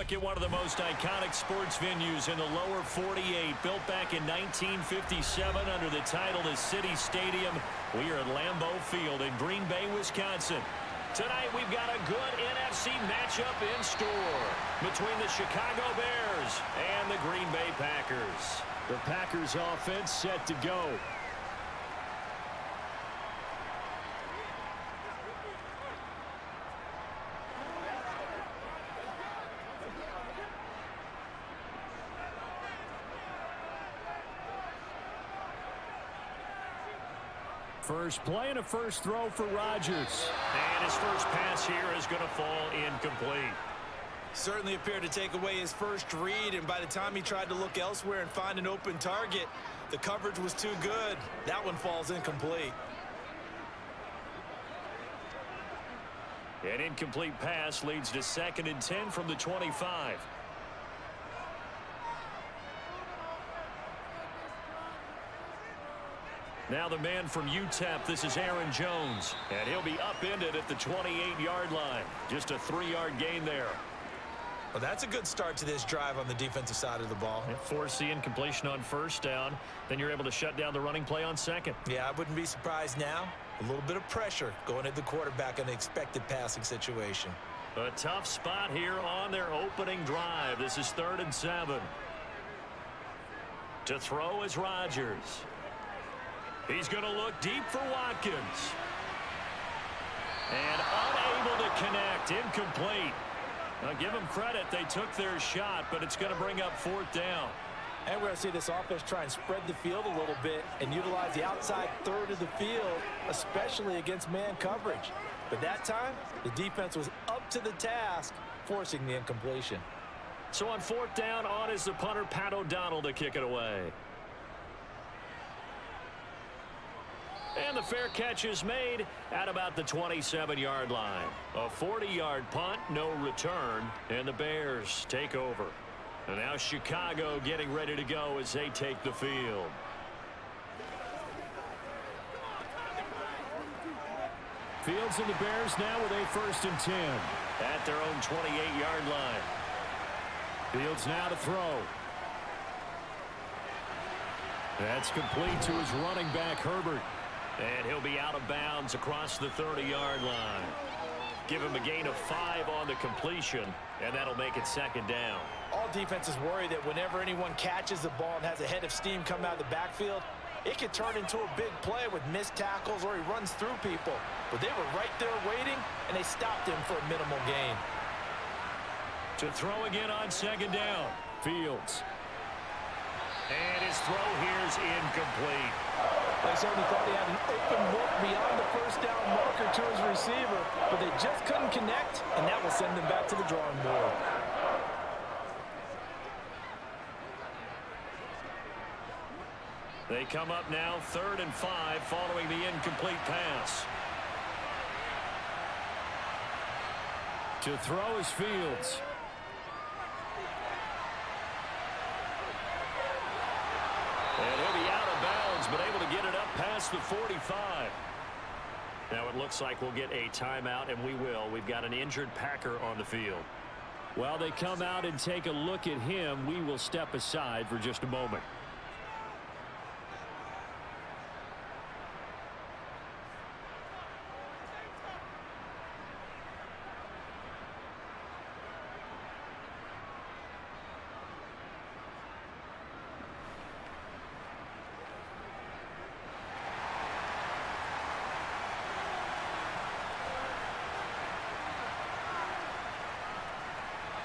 look at one of the most iconic sports venues in the lower 48, built back in 1957 under the title of City Stadium. We are at Lambeau Field in Green Bay, Wisconsin. Tonight we've got a good NFC matchup in store between the Chicago Bears and the Green Bay Packers. The Packers offense set to go. First play and a first throw for Rodgers. And his first pass here is going to fall incomplete. Certainly appeared to take away his first read, and by the time he tried to look elsewhere and find an open target, the coverage was too good. That one falls incomplete. An incomplete pass leads to 2nd and 10 from the 25. Now the man from UTEP, this is Aaron Jones. And he'll be upended at the 28-yard line. Just a 3-yard gain there. Well, that's a good start to this drive on the defensive side of the ball. Force the incompletion on first down. Then you're able to shut down the running play on second. Yeah, I wouldn't be surprised now. A little bit of pressure going at the quarterback in an expected passing situation. A tough spot here on their opening drive. This is 3rd and 7. To throw is Rodgers. He's going to look deep for Watkins. And unable to connect. Incomplete. Now, give them credit. They took their shot, but it's going to bring up 4th down. And we're going to see this offense try and spread the field a little bit and utilize the outside third of the field, especially against man coverage. But that time, the defense was up to the task, forcing the incompletion. So on 4th down, on is the punter, Pat O'Donnell, to kick it away. And the fair catch is made at about the 27-yard line. A 40-yard punt, no return, and the Bears take over. And now Chicago getting ready to go as they take the field. Fields and the Bears now with a 1st and 10 at their own 28-yard line. Fields now to throw. That's complete to his running back, Herbert. And he'll be out of bounds across the 30-yard line. Give him a gain of 5 on the completion, and that'll make it 2nd down. All defenses worry that whenever anyone catches the ball and has a head of steam come out of the backfield, it could turn into a big play with missed tackles or he runs through people. But they were right there waiting, and they stopped him for a minimal gain. To throw again on 2nd down, Fields. And his throw here is incomplete. They certainly thought he had an open look beyond the 1st down marker to his receiver, but they just couldn't connect, and that will send them back to the drawing board. They come up now 3rd and 5 following the incomplete pass. To throw is Fields. And he'll be out of bounds, but able to get it up past the 45. Now it looks like we'll get a timeout, and we will. We've got an injured Packer on the field. While they come out and take a look at him, we will step aside for just a moment.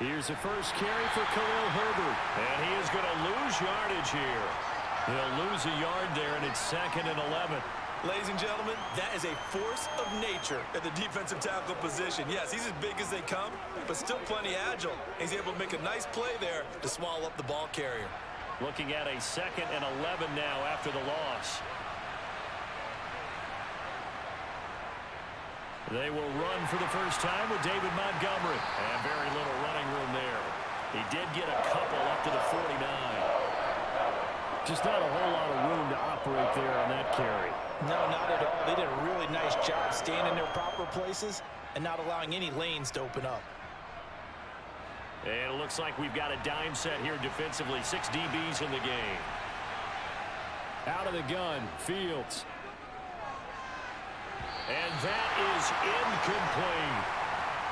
Here's the first carry for Khalil Herbert. And he is going to lose yardage here. He'll lose a yard there, and it's 2nd and 11. Ladies and gentlemen, that is a force of nature at the defensive tackle position. Yes, he's as big as they come, but still plenty agile. He's able to make a nice play there to swallow up the ball carrier. Looking at a 2nd and 11 now after the loss. They will run for the first time with David Montgomery. And very little running room there. He did get a couple up to the 49. Just not a whole lot of room to operate there on that carry. No, not at all. They did a really nice job staying in their proper places and not allowing any lanes to open up. And it looks like we've got a dime set here defensively. 6 DBs in the game. Out of the gun, Fields. And that is incomplete.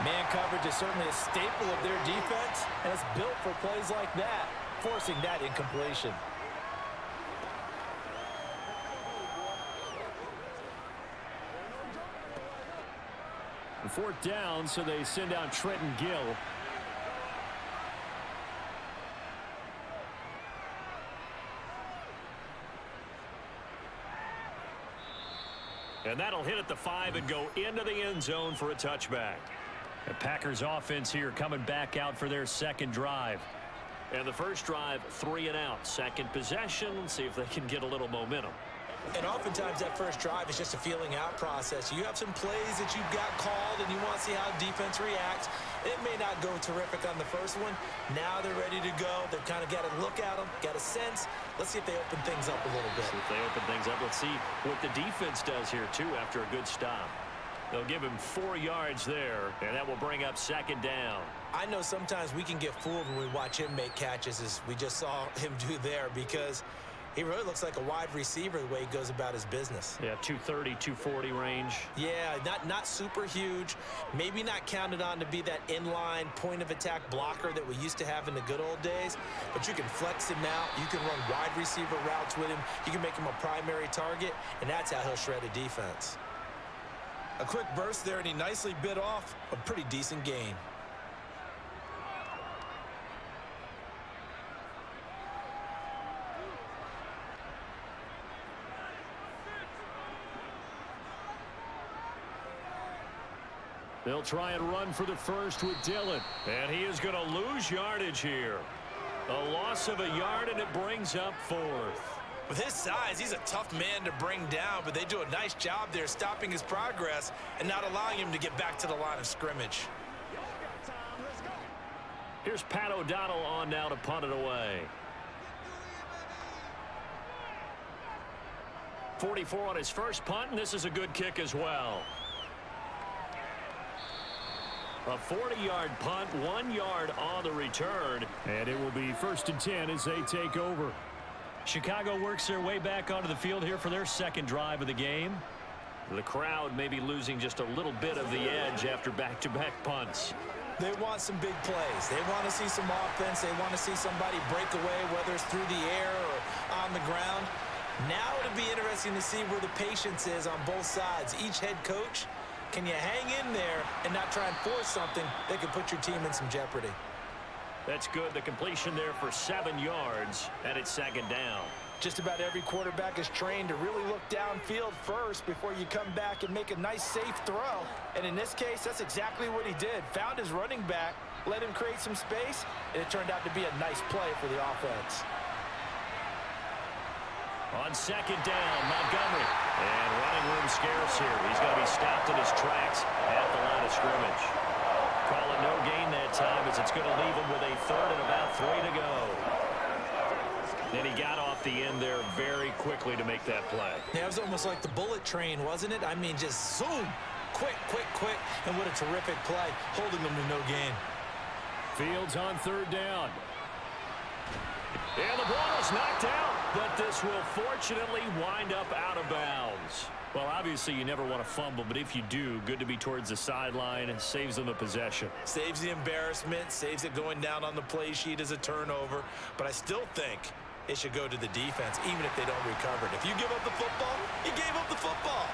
Man coverage is certainly a staple of their defense, and it's built for plays like that, forcing that incompletion. Fourth down, so they send out Trenton Gill. And that'll hit at the 5 and go into the end zone for a touchback. The Packers offense here coming back out for their second drive. And the first drive, 3 and out. Second possession, see if they can get a little momentum. And oftentimes that first drive is just a feeling out process. You have some plays that you've got called and you want to see how defense reacts. It may not go terrific on the first one. Now they're ready to go. They've kind of got to look at them, got a sense. Let's see if they open things up a little bit. See if they open things up. Let's see what the defense does here, too, after a good stop. They'll give him 4 yards there, and that will bring up second down. I know sometimes we can get fooled when we watch him make catches, as we just saw him do there, because he really looks like a wide receiver the way he goes about his business. Yeah, 230, 240 range. Yeah, not super huge. Maybe not counted on to be that inline point-of-attack blocker that we used to have in the good old days. But you can flex him out. You can run wide receiver routes with him. You can make him a primary target, and that's how he'll shred a defense. A quick burst there, and he nicely bit off a pretty decent gain. They'll try and run for the first with Dillon. And he is going to lose yardage here. A loss of a yard, and it brings up 4th. With his size, he's a tough man to bring down, but they do a nice job there stopping his progress and not allowing him to get back to the line of scrimmage. Here's Pat O'Donnell on now to punt it away. 44 on his first punt, and this is a good kick as well. A 40-yard punt, 1 yard on the return. And it will be 1st and 10 as they take over. Chicago works their way back onto the field here for their second drive of the game. The crowd may be losing just a little bit of the edge after back-to-back punts. They want some big plays. They want to see some offense. They want to see somebody break away, whether it's through the air or on the ground. Now it'll be interesting to see where the patience is on both sides. Each head coach, can you hang in there and not try and force something that could put your team in some jeopardy? That's good. The completion there for 7 yards, and it's second down. Just about every quarterback is trained to really look downfield first before you come back and make a nice, safe throw. And in this case, that's exactly what he did. Found his running back, let him create some space, and it turned out to be a nice play for the offense. On second down, Montgomery. And running room scarce here. He's going to be stopped in his tracks at the line of scrimmage. Call it no gain that time, as it's going to leave him with a 3rd and about 3 to go. Then he got off the end there very quickly to make that play. Yeah, it was almost like the bullet train, wasn't it? I mean, just zoom. Quick, quick, quick. And what a terrific play, holding them to no gain. Fields on 3rd down. And the ball is knocked out, but this will fortunately wind up out of bounds. Well, obviously you never want to fumble, but if you do, good to be towards the sideline, and saves them the possession. Saves the embarrassment, saves it going down on the play sheet as a turnover. But I still think it should go to the defense, even if they don't recover it. If you give up the football, you gave up the football.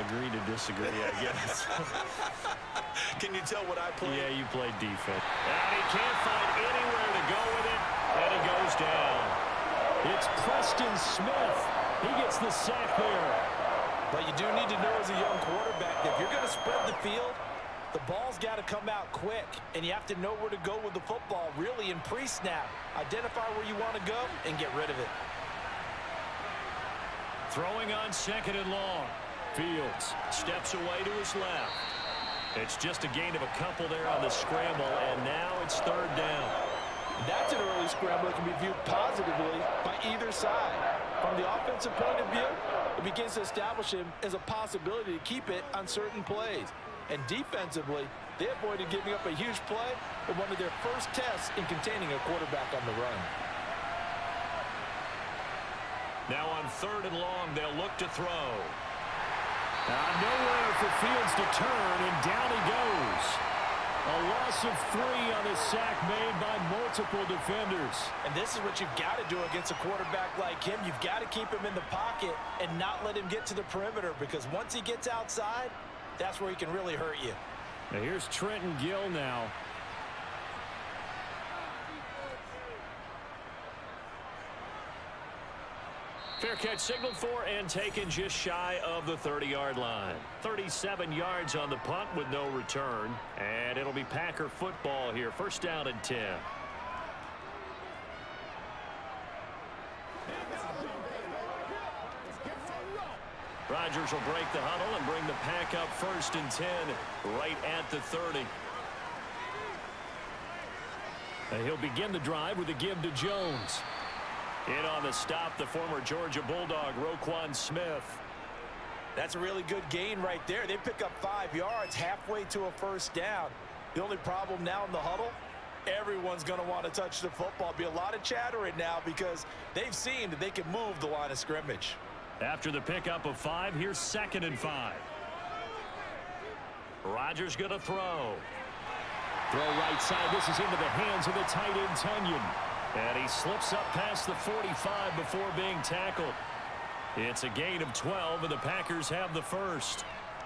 Agree to disagree, I guess. Can you tell what I played? Yeah, you played defense. And he can't find anywhere to go with it, and he goes down. It's Preston Smith. He gets the sack there. But you do need to know as a young quarterback that if you're going to spread the field, the ball's got to come out quick, and you have to know where to go with the football, really, in pre-snap. Identify where you want to go and get rid of it. Throwing on 2nd and long. Fields steps away to his left. It's just a gain of a couple there on the scramble, and now it's 3rd down. That's an early scramble that can be viewed positively by either side. From the offensive point of view, it begins to establish him as a possibility to keep it on certain plays. And defensively, they avoided giving up a huge play in one of their first tests in containing a quarterback on the run. Now on 3rd and long, they'll look to throw. Nowhere for Fields to turn, and down he goes. A loss of 3 on a sack made by multiple defenders. And this is what you've got to do against a quarterback like him. You've got to keep him in the pocket and not let him get to the perimeter, because once he gets outside, that's where he can really hurt you. Now here's Trenton Gill now. Fair catch signaled for and taken just shy of the 30-yard line. 37 yards on the punt with no return. And it'll be Packer football here. 1st down and 10. Rodgers will break the huddle and bring the Pack up 1st and 10 right at the 30. And he'll begin the drive with a give to Jones. In on the stop, the former Georgia Bulldog, Roquan Smith. That's a really good gain right there. They pick up 5 yards halfway to a 1st down. The only problem now in the huddle, everyone's going to want to touch the football. Be a lot of chattering now because they've seen that they can move the line of scrimmage. After the pickup of 5, here's 2nd and 5. Rodgers going to throw. Throw right side. This is into the hands of the tight end, Tunyon. And he slips up past the 45 before being tackled. It's a gain of 12, and the Packers have the 1st.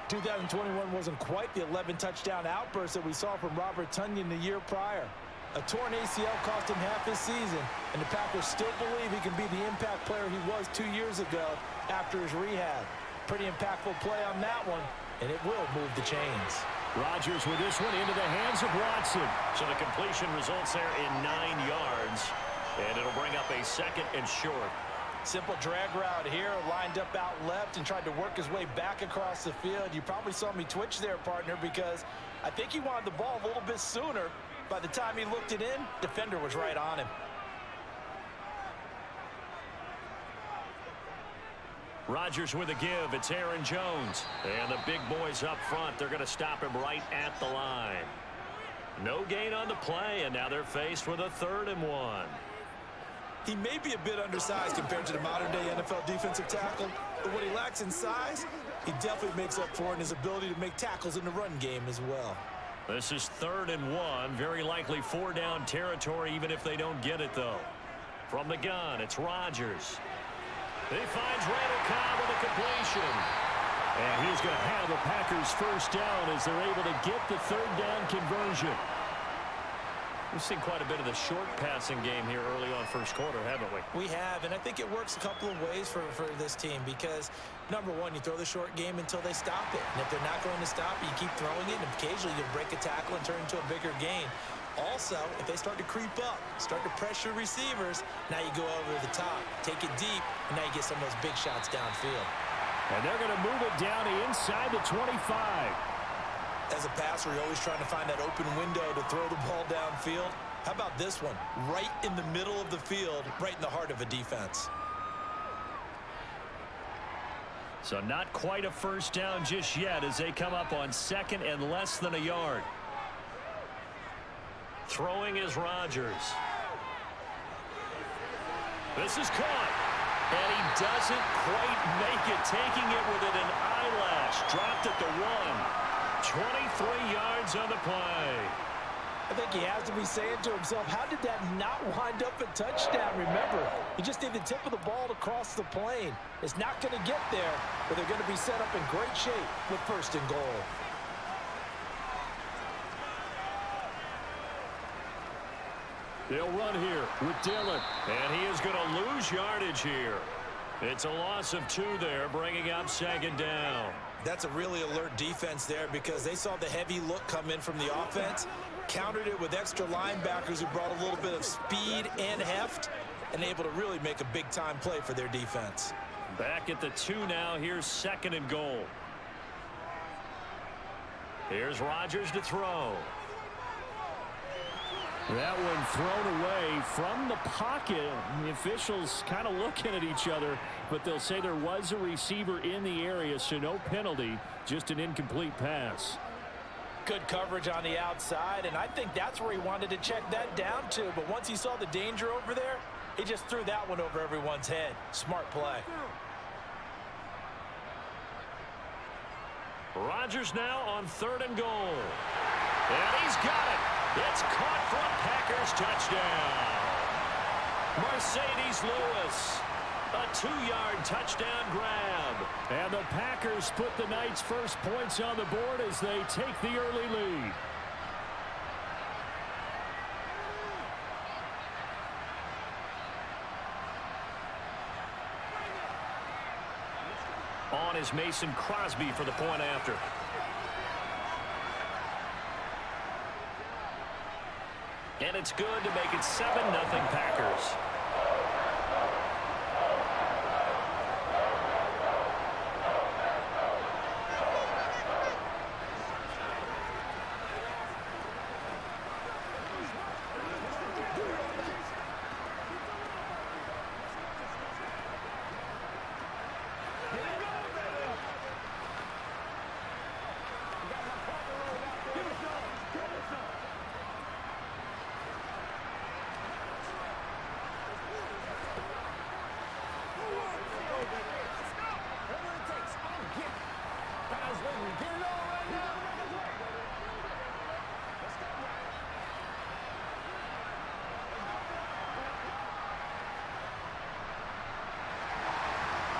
2021 wasn't quite the 11-touchdown outburst that we saw from Robert Tunyon the year prior. A torn ACL cost him half his season, and the Packers still believe he can be the impact player he was 2 years ago after his rehab. Pretty impactful play on that one, and it will move the chains. Rodgers with this one into the hands of Watson. So the completion results there in 9 yards. And it'll bring up a 2nd and short. Simple drag route here, lined up out left and tried to work his way back across the field. You probably saw me twitch there, partner, because I think he wanted the ball a little bit sooner. By the time he looked it in, defender was right on him. Rodgers with a give. It's Aaron Jones. And the big boys up front, they're going to stop him right at the line. No gain on the play, and now they're faced with a 3rd and 1. He may be a bit undersized compared to the modern-day NFL defensive tackle, but what he lacks in size, he definitely makes up for in his ability to make tackles in the run game as well. This is 3rd and 1. Very likely 4-down territory, even if they don't get it, though. From the gun, it's Rodgers. He finds Randall Cobb with a completion. And he's going to have the Packers 1st down as they're able to get the 3rd down conversion. We've seen quite a bit of the short passing game here early on 1st quarter, haven't we? We have, and I think it works a couple of ways for this team because, number one, you throw the short game until they stop it. And if they're not going to stop it, you keep throwing it, and occasionally you'll break a tackle and turn it into a bigger gain. Also, if they start to creep up, start to pressure receivers, now you go over the top, take it deep, and now you get some of those big shots downfield. And they're going to move it down inside the 25. As a passer, you're always trying to find that open window to throw the ball downfield. How about this one? Right in the middle of the field, right in the heart of a defense. So not quite a 1st down just yet as they come up on 2nd and less than a yard. Throwing is Rodgers. This is caught. And he doesn't quite make it, taking it within an eyelash. Dropped at the 1. 23 yards on the play. I think he has to be saying to himself, how did that not wind up a touchdown? Remember, you just need the tip of the ball to cross the plane. It's not going to get there, but they're going to be set up in great shape with 1st and goal. They'll run here with Dillon, and he is going to lose yardage here. It's a loss of 2 there, bringing up 2nd down. That's a really alert defense there because they saw the heavy look come in from the offense, countered it with extra linebackers who brought a little bit of speed and heft, and able to really make a big-time play for their defense. Back at the 2 now. Here's 2nd and goal. Here's Rodgers to throw. That one thrown away from the pocket. The officials kind of looking at each other, but they'll say there was a receiver in the area, so no penalty, just an incomplete pass. Good coverage on the outside, and I think that's where he wanted to check that down to. But once he saw the danger over there, he just threw that one over everyone's head. Smart play. Rodgers now on 3rd and goal. And he's got it. It's caught for a Packers touchdown. Mercedes Lewis. A 2-yard touchdown grab. And the Packers put the night's first points on the board as they take the early lead. On is Mason Crosby for the point after. And it's good to make it 7-0 Packers.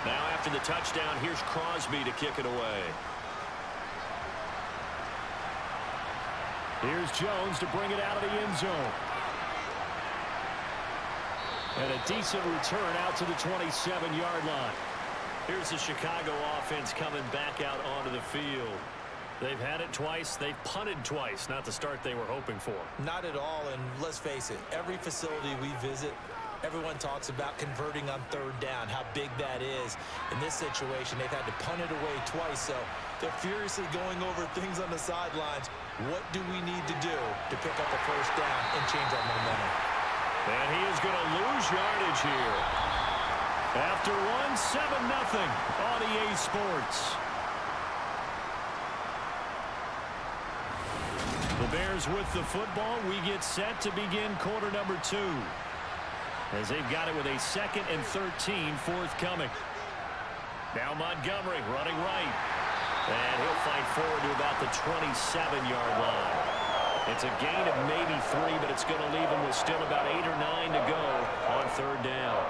Now after the touchdown, here's Crosby to kick it away. Here's Jones to bring it out of the end zone. And a decent return out to the 27-yard line. Here's the Chicago offense coming back out onto the field. They've had it twice. They've punted twice. Not the start they were hoping for. Not at all, and let's face it, every facility we visit, everyone talks about converting on 3rd down, how big that is. In this situation, they've had to punt it away twice, so they're furiously going over things on the sidelines. What do we need to do to pick up a 1st down and change our momentum? And he is going to lose yardage here. After 7-0 on EA Sports. The Bears with the football. We get set to begin quarter number 2. As they've got it with a 2nd and 13 forthcoming. Now Montgomery running right. And he'll fight forward to about the 27-yard line. It's a gain of maybe 3, but it's going to leave him with still about 8 or 9 to go on 3rd down.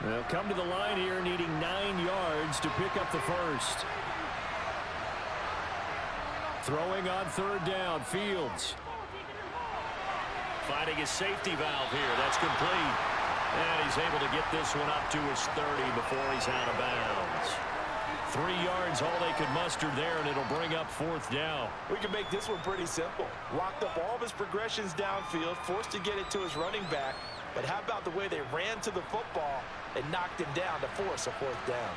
They'll come to the line here needing 9 yards to pick up the first. Throwing on 3rd down, Fields. Finding his safety valve here. That's complete. And he's able to get this one up to his 30 before he's out of bounds. 3 yards, all they could muster there, and it'll bring up 4th down. We can make this one pretty simple. Locked up all of his progressions downfield, forced to get it to his running back. But how about the way they ran to the football and knocked him down to force a 4th down?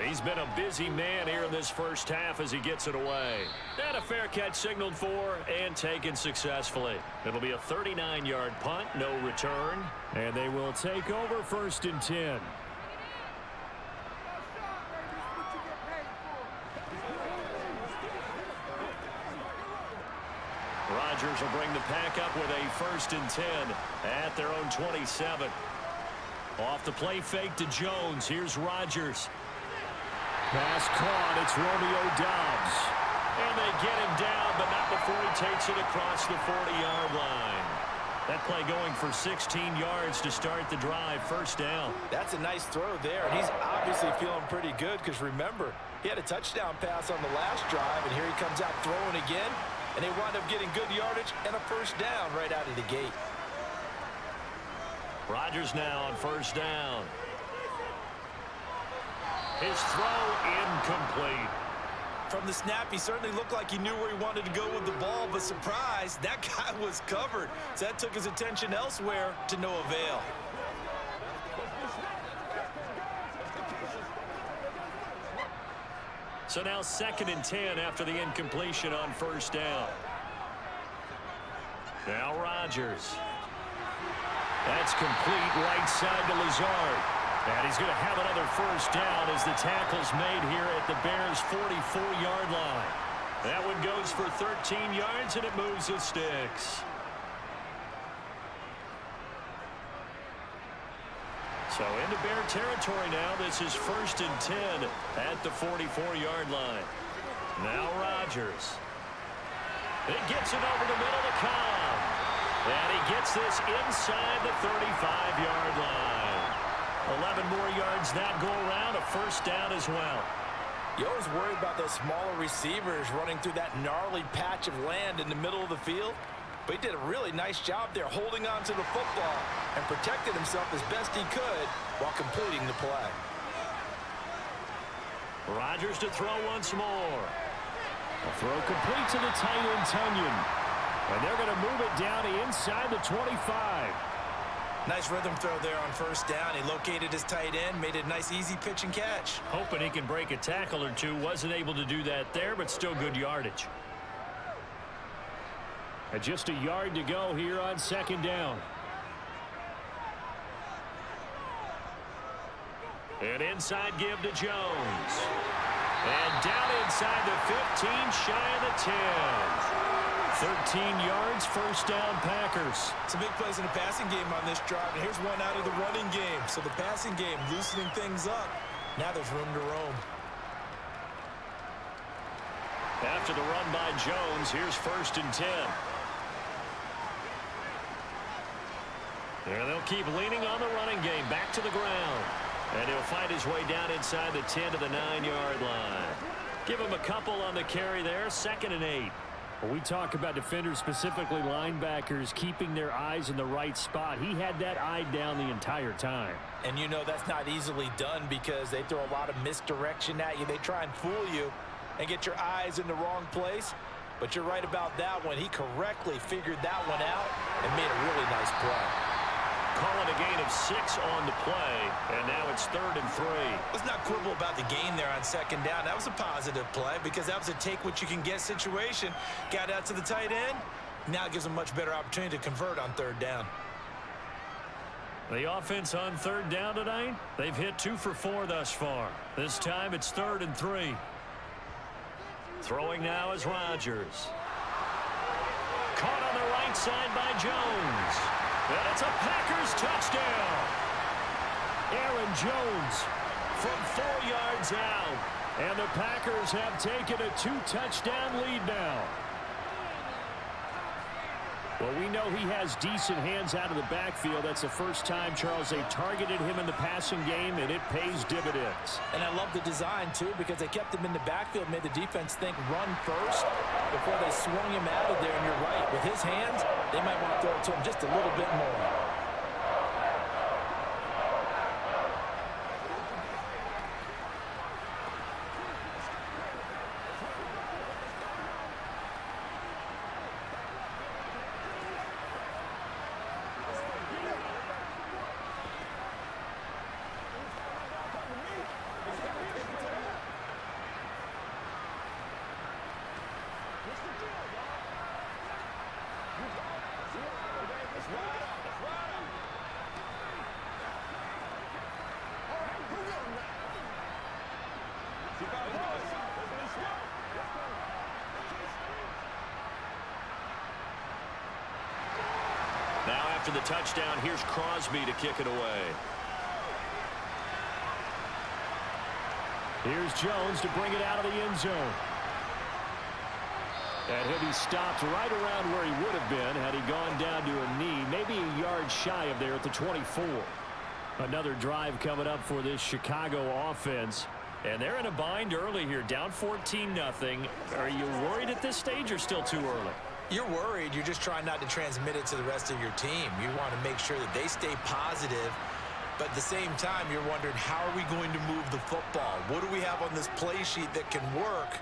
He's been a busy man here in this first half as he gets it away. And a fair catch signaled for and taken successfully. It'll be a 39-yard punt, no return. And they will take over 1st and 10. Rodgers will bring the pack up with a 1st and 10 at their own 27. Off the play fake to Jones. Here's Rodgers. Pass caught. It's Romeo Doubs. And they get him down, but not before he takes it across the 40-yard line. That play going for 16 yards to start the drive. 1st down. That's a nice throw there, and he's obviously feeling pretty good because, remember, he had a touchdown pass on the last drive, and here he comes out throwing again, and they wind up getting good yardage and a 1st down right out of the gate. Rodgers now on 1st down. His throw incomplete. From the snap, he certainly looked like he knew where he wanted to go with the ball, but surprise, that guy was covered. So that took his attention elsewhere to no avail. So now 2nd and 10 after the incompletion on 1st down. Now Rodgers. That's complete right side to Lazard. And he's going to have another first down as the tackle's made here at the Bears' 44-yard line. That one goes for 13 yards, and it moves the Stix. So into Bear territory now. This is 1st and 10 at the 44-yard line. Now Rodgers. It gets it over the middle to Cobb. And he gets this inside the 35-yard line. 11 more yards that go around, a first down as well. You always worry about those smaller receivers running through that gnarly patch of land in the middle of the field. But he did a really nice job there holding on to the football and protected himself as best he could while completing the play. Rodgers to throw once more. A throw complete to the tight end, Tunyon. And they're going to move it down inside the 25. Nice rhythm throw there on first down. He located his tight end, made a nice easy pitch and catch. Hoping he can break a tackle or two. Wasn't able to do that there, but still good yardage. And just a yard to go here on 2nd down. An inside give to Jones. And down inside the 15, shy of the 10. 13 yards, first down, Packers. Some big plays in the passing game on this drive, and here's one out of the running game. So the passing game loosening things up. Now there's room to roam. After the run by Jones, here's 1st and 10. And they'll keep leaning on the running game, back to the ground. And he'll fight his way down inside the 10 to the 9-yard line. Give him a couple on the carry there, 2nd and 8. When we talk about defenders, specifically linebackers, keeping their eyes in the right spot, he had that eye down the entire time. And you know that's not easily done because they throw a lot of misdirection at you. They try and fool you and get your eyes in the wrong place. But you're right about that one. He correctly figured that one out and made a really nice play. Calling a gain of 6 on the play, and now it's 3rd and 3. Let's not quibble about the gain there on 2nd down. That was a positive play because that was a take-what-you-can-get situation. Got out to the tight end. Now it gives them a much better opportunity to convert on 3rd down. The offense on 3rd down tonight, they've hit 2 for 4 thus far. This time it's 3rd and 3. Throwing now is Rodgers. Caught on the right side by Jones. And it's a Packers touchdown. Aaron Jones from 4 yards out. And the Packers have taken a 2-touchdown lead now. Well, we know he has decent hands out of the backfield. That's the first time, Charles, they targeted him in the passing game, and it pays dividends. And I love the design, too, because they kept him in the backfield, made the defense think run first before they swung him out of there. And you're right, with his hands, they might want to throw it to him just a little bit more. Now after the touchdown, here's Crosby to kick it away. Here's Jones to bring it out of the end zone. And he'll be stopped right around where he would have been had he gone down to a knee, maybe a yard shy of there at the 24. Another drive coming up for this Chicago offense. And they're in a bind early here, down 14-0. Are you worried at this stage or still too early? You're worried. You're just trying not to transmit it to the rest of your team. You want to make sure that they stay positive. But at the same time, you're wondering, how are we going to move the football? What do we have on this play sheet that can work?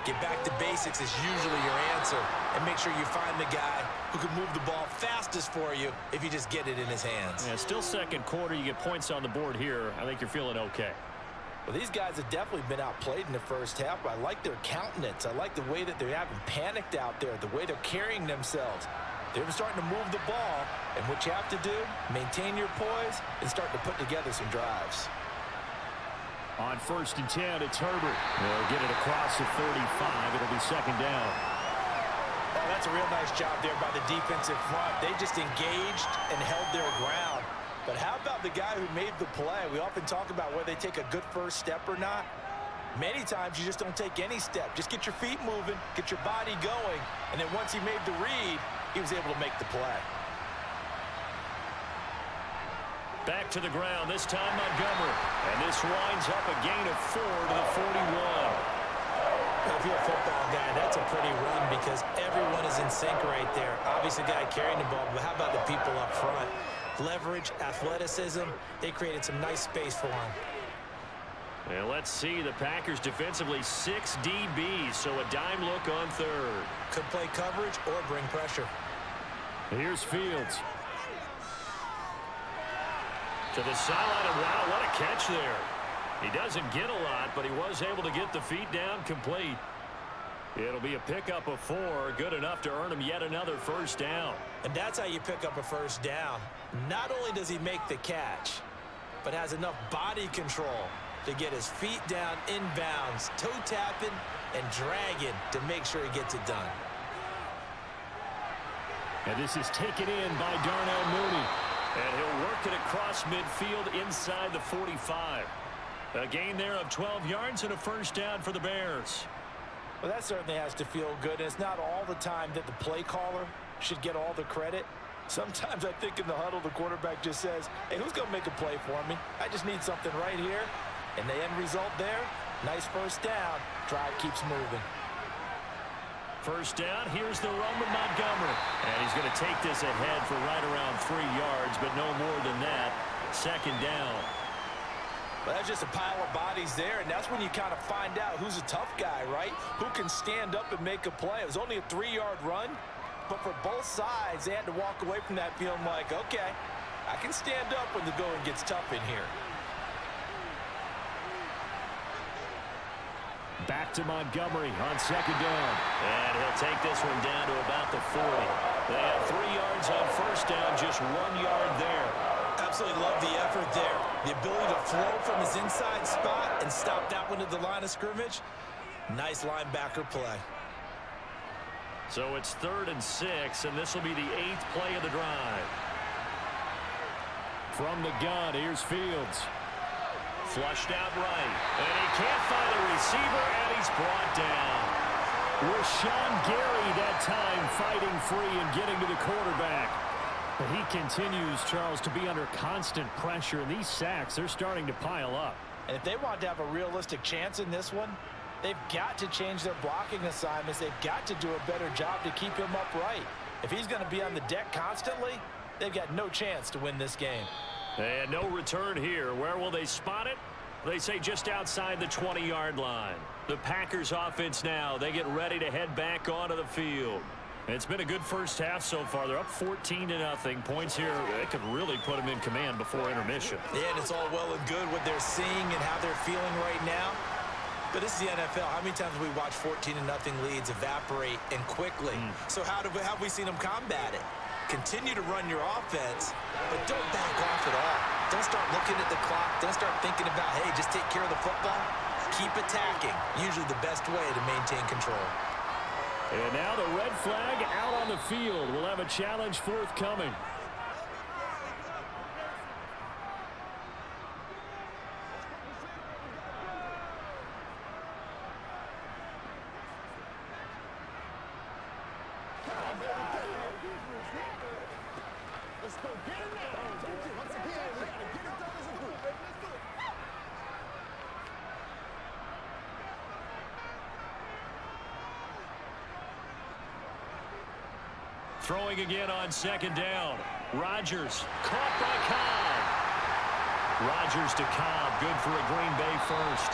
Get back to basics is usually your answer. And make sure you find the guy who can move the ball fastest for you if you just get it in his hands. Yeah, still second quarter. You get points on the board here. I think you're feeling okay. Well, these guys have definitely been outplayed in the first half, but I like their countenance. I like the way that they haven't panicked out there, the way they're carrying themselves. They're starting to move the ball, and what you have to do, maintain your poise and start to put together some drives. On 1st and 10, it's Herbert. They'll get it across the 35. It'll be 2nd down. Oh, that's a real nice job there by the defensive front. They just engaged and held their ground. But how about the guy who made the play? We often talk about whether they take a good first step or not. Many times you just don't take any step. Just get your feet moving, get your body going, and then once he made the read, he was able to make the play. Back to the ground, this time Montgomery. And this winds up a gain of 4 to the 41. If you're a football guy, that's a pretty run because everyone is in sync right there. Obviously, the guy carrying the ball, but how about the people up front? Leverage, athleticism, they created some nice space for him. And let's see, the Packers defensively 6 DBs, so a dime look on 3rd. Could play coverage or bring pressure. Here's Fields. To the sideline, and wow, what a catch there. He doesn't get a lot, but he was able to get the feet down complete. It'll be a pickup of 4, good enough to earn him yet another 1st down. And that's how you pick up a 1st down. Not only does he make the catch, but has enough body control to get his feet down inbounds, toe tapping and dragging to make sure he gets it done. And this is taken in by Darnell Mooney. And he'll work it across midfield inside the 45. A gain there of 12 yards and a 1st down for the Bears. Well, that certainly has to feel good. And it's not all the time that the play caller should get all the credit. Sometimes I think in the huddle, the quarterback just says, hey, who's going to make a play for me? I just need something right here. And the end result there, nice 1st down. Drive keeps moving. 1st down, here's the run with Montgomery. And he's going to take this ahead for right around 3 yards, but no more than that. 2nd down. Well, that's just a pile of bodies there, and that's when you kind of find out who's a tough guy, right? Who can stand up and make a play. It was only a 3-yard run, but for both sides, they had to walk away from that feeling like, okay, I can stand up when the going gets tough in here. Back to Montgomery on 2nd down. And he'll take this one down to about the 40. They have 3 yards on 1st down, just 1 yard there. Absolutely love the effort there. The ability to flow from his inside spot and stop that one at the line of scrimmage. Nice linebacker play. So it's 3rd and 6, and this will be the 8th play of the drive. From the gun, here's Fields. Flushed out right. And he can't find a receiver, and he's brought down. Rashawn Gary that time fighting free and getting to the quarterback. But he continues, Charles, to be under constant pressure, and these sacks, they're starting to pile up. And if they want to have a realistic chance in this one, they've got to change their blocking assignments. They've got to do a better job to keep him upright. If he's going to be on the deck constantly, they've got no chance to win this game. And no return here. Where will they spot it? They say just outside the 20-yard line. The Packers offense now, they get ready to head back onto the field. It's been a good first half so far. They're up 14-0. Points here, they could really put them in command before intermission. Yeah, and it's all well and good what they're seeing and how they're feeling right now. But this is the NFL. How many times have we watched 14-0 leads evaporate and quickly? So how have we seen them combat it? Continue to run your offense, but don't back off at all. Don't start looking at the clock. Don't start thinking about, hey, just take care of the football. Keep attacking. Usually the best way to maintain control. And now the red flag out on the field. We'll have a challenge forthcoming. Let's go get it now. Once again, we gotta get it done as a group. Let's do it. Throwing again on 2nd down. Rodgers caught by Cobb. Rodgers to Cobb. Good for a Green Bay first.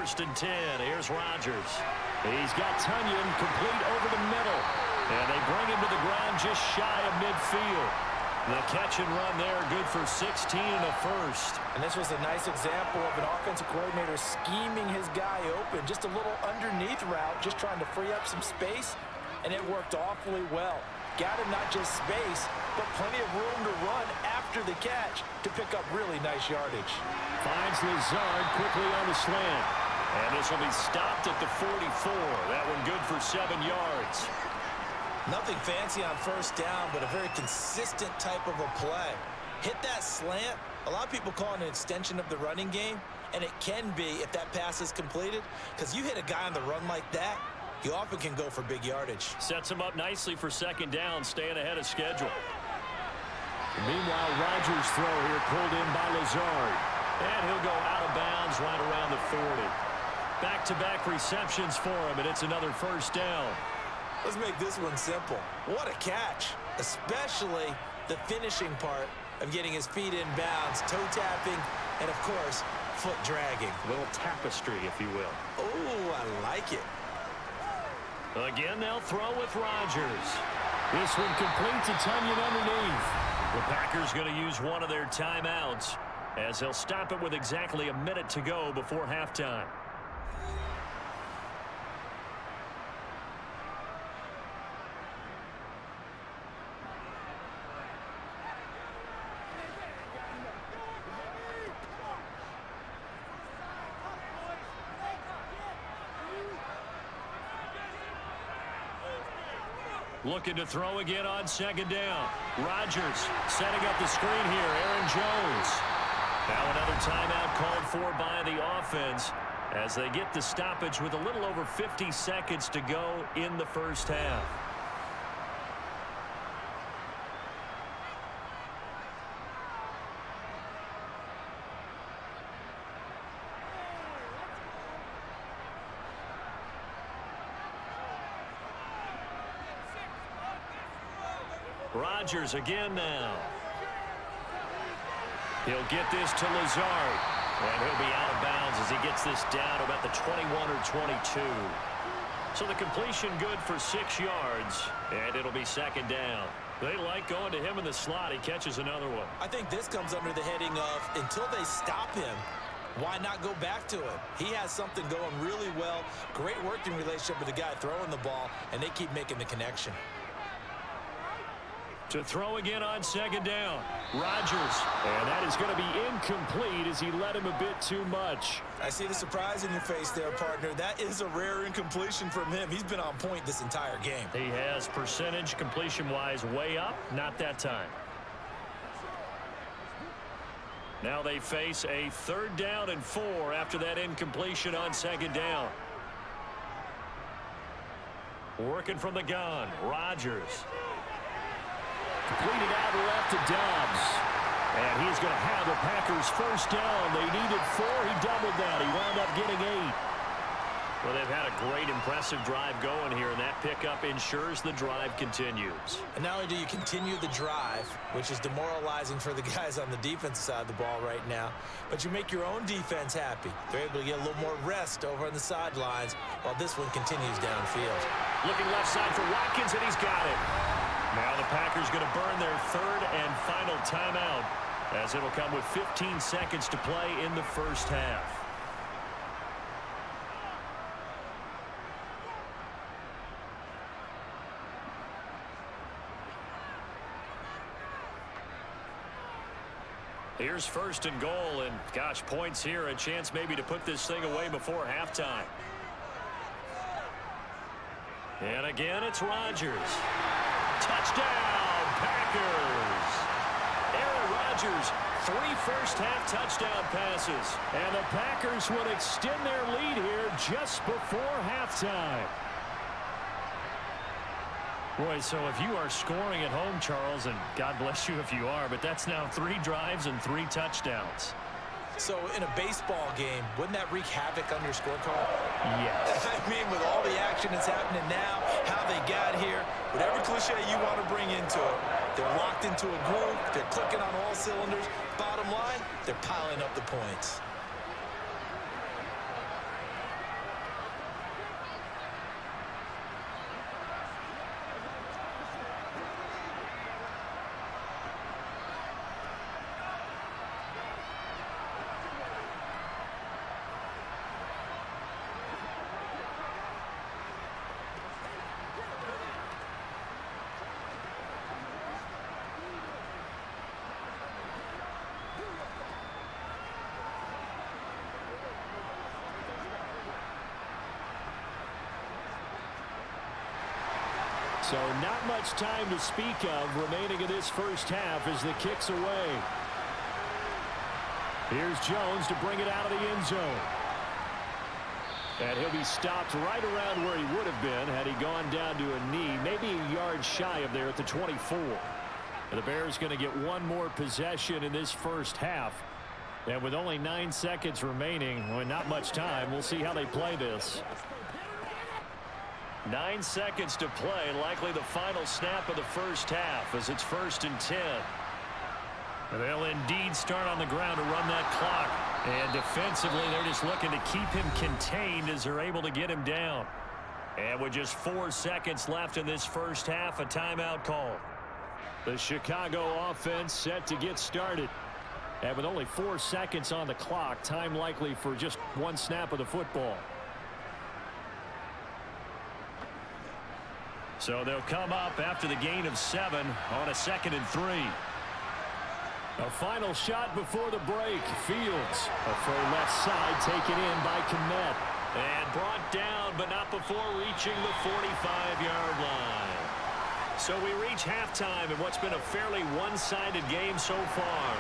1st and 10. Here's Rodgers. He's got Tunyon complete over the middle. And they bring him to the ground just shy of midfield. The catch and run there, good for 16 and a first. And this was a nice example of an offensive coordinator scheming his guy open. Just a little underneath route, just trying to free up some space, and it worked awfully well. Got him not just space, but plenty of room to run after the catch to pick up really nice yardage. Finds Lazard quickly on the slant. And this will be stopped at the 44. That one good for 7 yards. Nothing fancy on 1st down, but a very consistent type of a play. Hit that slant. A lot of people call it an extension of the running game, and it can be if that pass is completed, because you hit a guy on the run like that, he often can go for big yardage. Sets him up nicely for 2nd down, staying ahead of schedule. Meanwhile, Rodgers' throw here pulled in by Lazard. And he'll go out of bounds right around the 40. Back-to-back receptions for him, and it's another 1st down. Let's make this one simple. What a catch, especially the finishing part of getting his feet in bounds, toe tapping, and of course, foot dragging. A little tapestry, if you will. Oh, I like it. Again, they'll throw with Rodgers. This one complete to Tunyon underneath. The Packers going to use one of their timeouts as they'll stop it with exactly a minute to go before halftime. Looking to throw again on 2nd down. Rodgers setting up the screen here. Aaron Jones. Now another timeout called for by the offense as they get the stoppage with a little over 50 seconds to go in the 1st half. Rodgers again now. He'll get this to Lazard. And he'll be out of bounds as he gets this down to about the 21 or 22. So the completion good for 6 yards. And it'll be 2nd down. They like going to him in the slot. He catches another one. I think this comes under the heading of until they stop him, why not go back to him? He has something going really well. Great working relationship with the guy throwing the ball, and they keep making the connection. To throw again on 2nd down. Rodgers. And that is going to be incomplete as he led him a bit too much. I see the surprise in your face there, partner. That is a rare incompletion from him. He's been on point this entire game. He has percentage completion-wise way up. Not that time. Now they face a 3rd down and 4 after that incompletion on 2nd down. Working from the gun. Rodgers. Completed out left to Dobbs. And he's going to have the Packers 1st down. They needed 4. He doubled that. He wound up getting 8. Well, they've had a great, impressive drive going here, and that pickup ensures the drive continues. And not only do you continue the drive, which is demoralizing for the guys on the defensive side of the ball right now, but you make your own defense happy. They're able to get a little more rest over on the sidelines while this one continues downfield. Looking left side for Watkins, and he's got it. Now the Packers going to burn their 3rd and final timeout as it'll come with 15 seconds to play in the 1st half. Here's 1st and goal, and gosh, points here, a chance maybe to put this thing away before halftime. And again, it's Rodgers. Touchdown, Packers! Aaron Rodgers, 3 first-half touchdown passes. And the Packers would extend their lead here just before halftime. Boy, so if you are scoring at home, Charles, and God bless you if you are, but that's now 3 drives and 3 touchdowns. So in a baseball game, wouldn't that wreak havoc on your scorecard? Yes. I mean, with all the action that's happening now, how they got here, whatever cliche you want to bring into it, they're locked into a groove, they're clicking on all cylinders. Bottom line, they're piling up the points. So not much time to speak of remaining in this first half as the kick's away. Here's Jones to bring it out of the end zone. And he'll be stopped right around where he would have been had he gone down to a knee, maybe a yard shy of there at the 24. And the Bears going to get one more possession in this first half. And with only 9 seconds remaining, well, not much time, we'll see how they play this. 9 seconds to play, likely the final snap of the first half as it's 1st and 10. And they'll indeed start on the ground to run that clock. And defensively, they're just looking to keep him contained as they're able to get him down. And with just 4 seconds left in this first half, a timeout call. The Chicago offense set to get started. And with only 4 seconds on the clock, time likely for just one snap of the football. So they'll come up after the gain of 7 on a 2nd and 3. A final shot before the break. Fields, a throw left side, taken in by Kmet. And brought down, but not before reaching the 45-yard line. So we reach halftime in what's been a fairly one-sided game so far.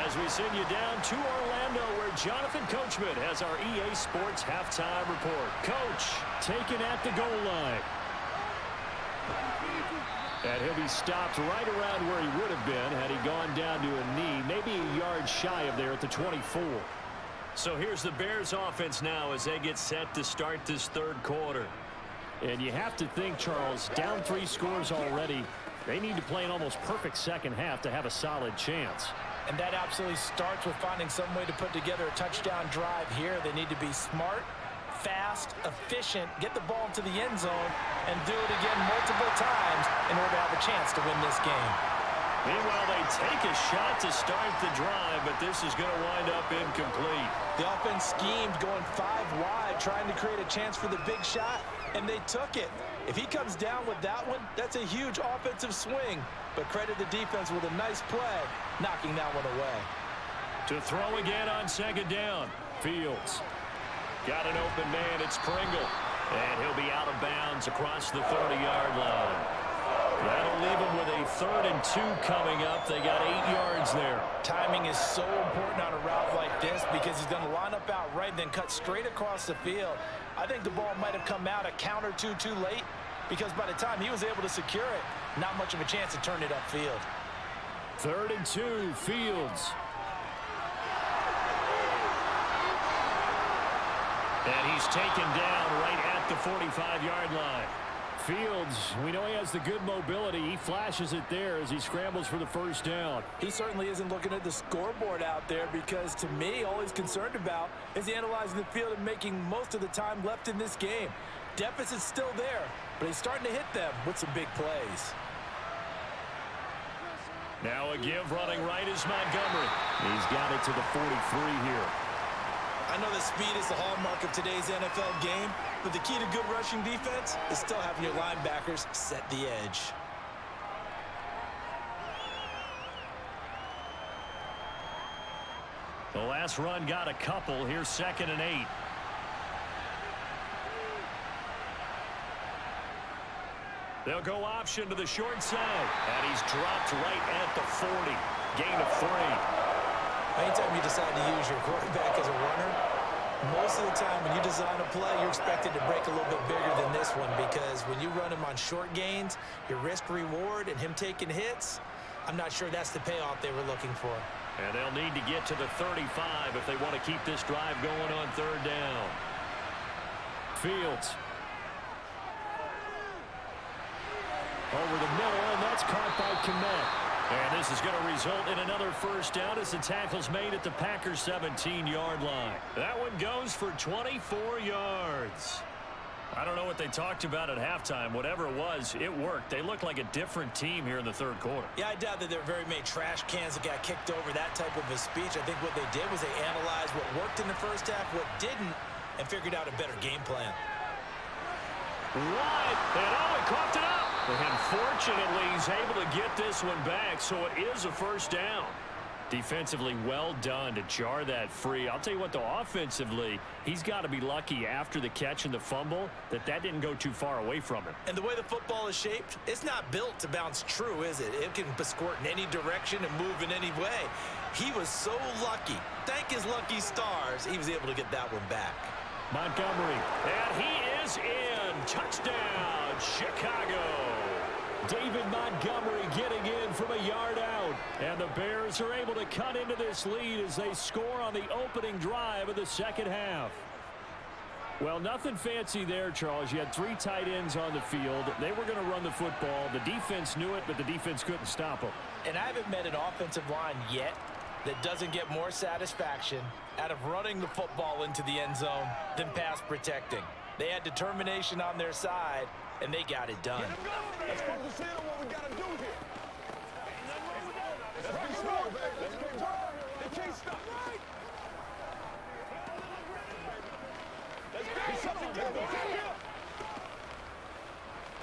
As we send you down to Orlando, where Jonathan Coachman has our EA Sports halftime report. Coach, taken at the goal line. And he'll be stopped right around where he would have been had he gone down to a knee, maybe a yard shy of there at the 24. So here's the Bears offense now as they get set to start this third quarter. And you have to think, Charles, down 3 scores already. They need to play an almost perfect second half to have a solid chance. And that absolutely starts with finding some way to put together a touchdown drive here. They need to be smart, fast, efficient, get the ball into the end zone, and do it again multiple times in order to have a chance to win this game. Meanwhile, they take a shot to start the drive, but this is going to wind up incomplete. The offense schemed going 5 wide, trying to create a chance for the big shot, and they took it. If he comes down with that one, that's a huge offensive swing. But credit the defense with a nice play, knocking that one away. To throw again on 2nd down. Fields. Got an open man, it's Pringle. And he'll be out of bounds across the 30-yard line. That'll leave him with a 3rd and 2 coming up. They got 8 yards there. Timing is so important on a route like this because he's going to line up out right, then cut straight across the field. I think the ball might have come out a count or two too late because by the time he was able to secure it, not much of a chance to turn it upfield. 3rd and 2, Fields. And he's taken down right at the 45-yard line. Fields, we know he has the good mobility. He flashes it there as he scrambles for the 1st down. He certainly isn't looking at the scoreboard out there because, to me, all he's concerned about is analyzing the field and making most of the time left in this game. Deficit's still there, but he's starting to hit them with some big plays. Now a give running right is Montgomery. He's got it to the 43 here. I know that speed is the hallmark of today's NFL game, but the key to good rushing defense is still having your linebackers set the edge. The last run got a couple. Here's 2nd and 8. They'll go option to the short side. And he's dropped right at the 40. Gain of 3. Anytime you decide to use your quarterback as a runner, most of the time when you design a play, you're expected to break a little bit bigger than this one because when you run him on short gains, your risk-reward and him taking hits, I'm not sure that's the payoff they were looking for. And they'll need to get to the 35 if they want to keep this drive going on 3rd down. Fields. Over the middle, and that's caught by Kmet. And this is going to result in another 1st down as the tackle's made at the Packers' 17-yard line. That one goes for 24 yards. I don't know what they talked about at halftime. Whatever it was, it worked. They looked like a different team here in the 3rd quarter. Yeah, I doubt that there were very many trash cans that got kicked over, that type of a speech. I think what they did was they analyzed what worked in the first half, what didn't, and figured out a better game plan. Wide, and he coughed it up. And fortunately, he's able to get this one back, so it is a 1st down. Defensively, well done to jar that free. I'll tell you what, though, offensively, he's got to be lucky after the catch and the fumble that didn't go too far away from him. And the way the football is shaped, it's not built to bounce true, is it? It can squirt in any direction and move in any way. He was so lucky. Thank his lucky stars, he was able to get that one back. Montgomery, and he is in. Touchdown, Chicago. David Montgomery getting in from a yard out. And the Bears are able to cut into this lead as they score on the opening drive of the second half. Well, nothing fancy there, Charles. You had 3 tight ends on the field. They were going to run the football. The defense knew it, but the defense couldn't stop them. And I haven't met an offensive line yet that doesn't get more satisfaction out of running the football into the end zone than pass protecting. They had determination on their side, and they got it done. Let's focus in on what we got to do here. Let's be smart, baby. Let's keep going. They can't stop. Let's go. Something together.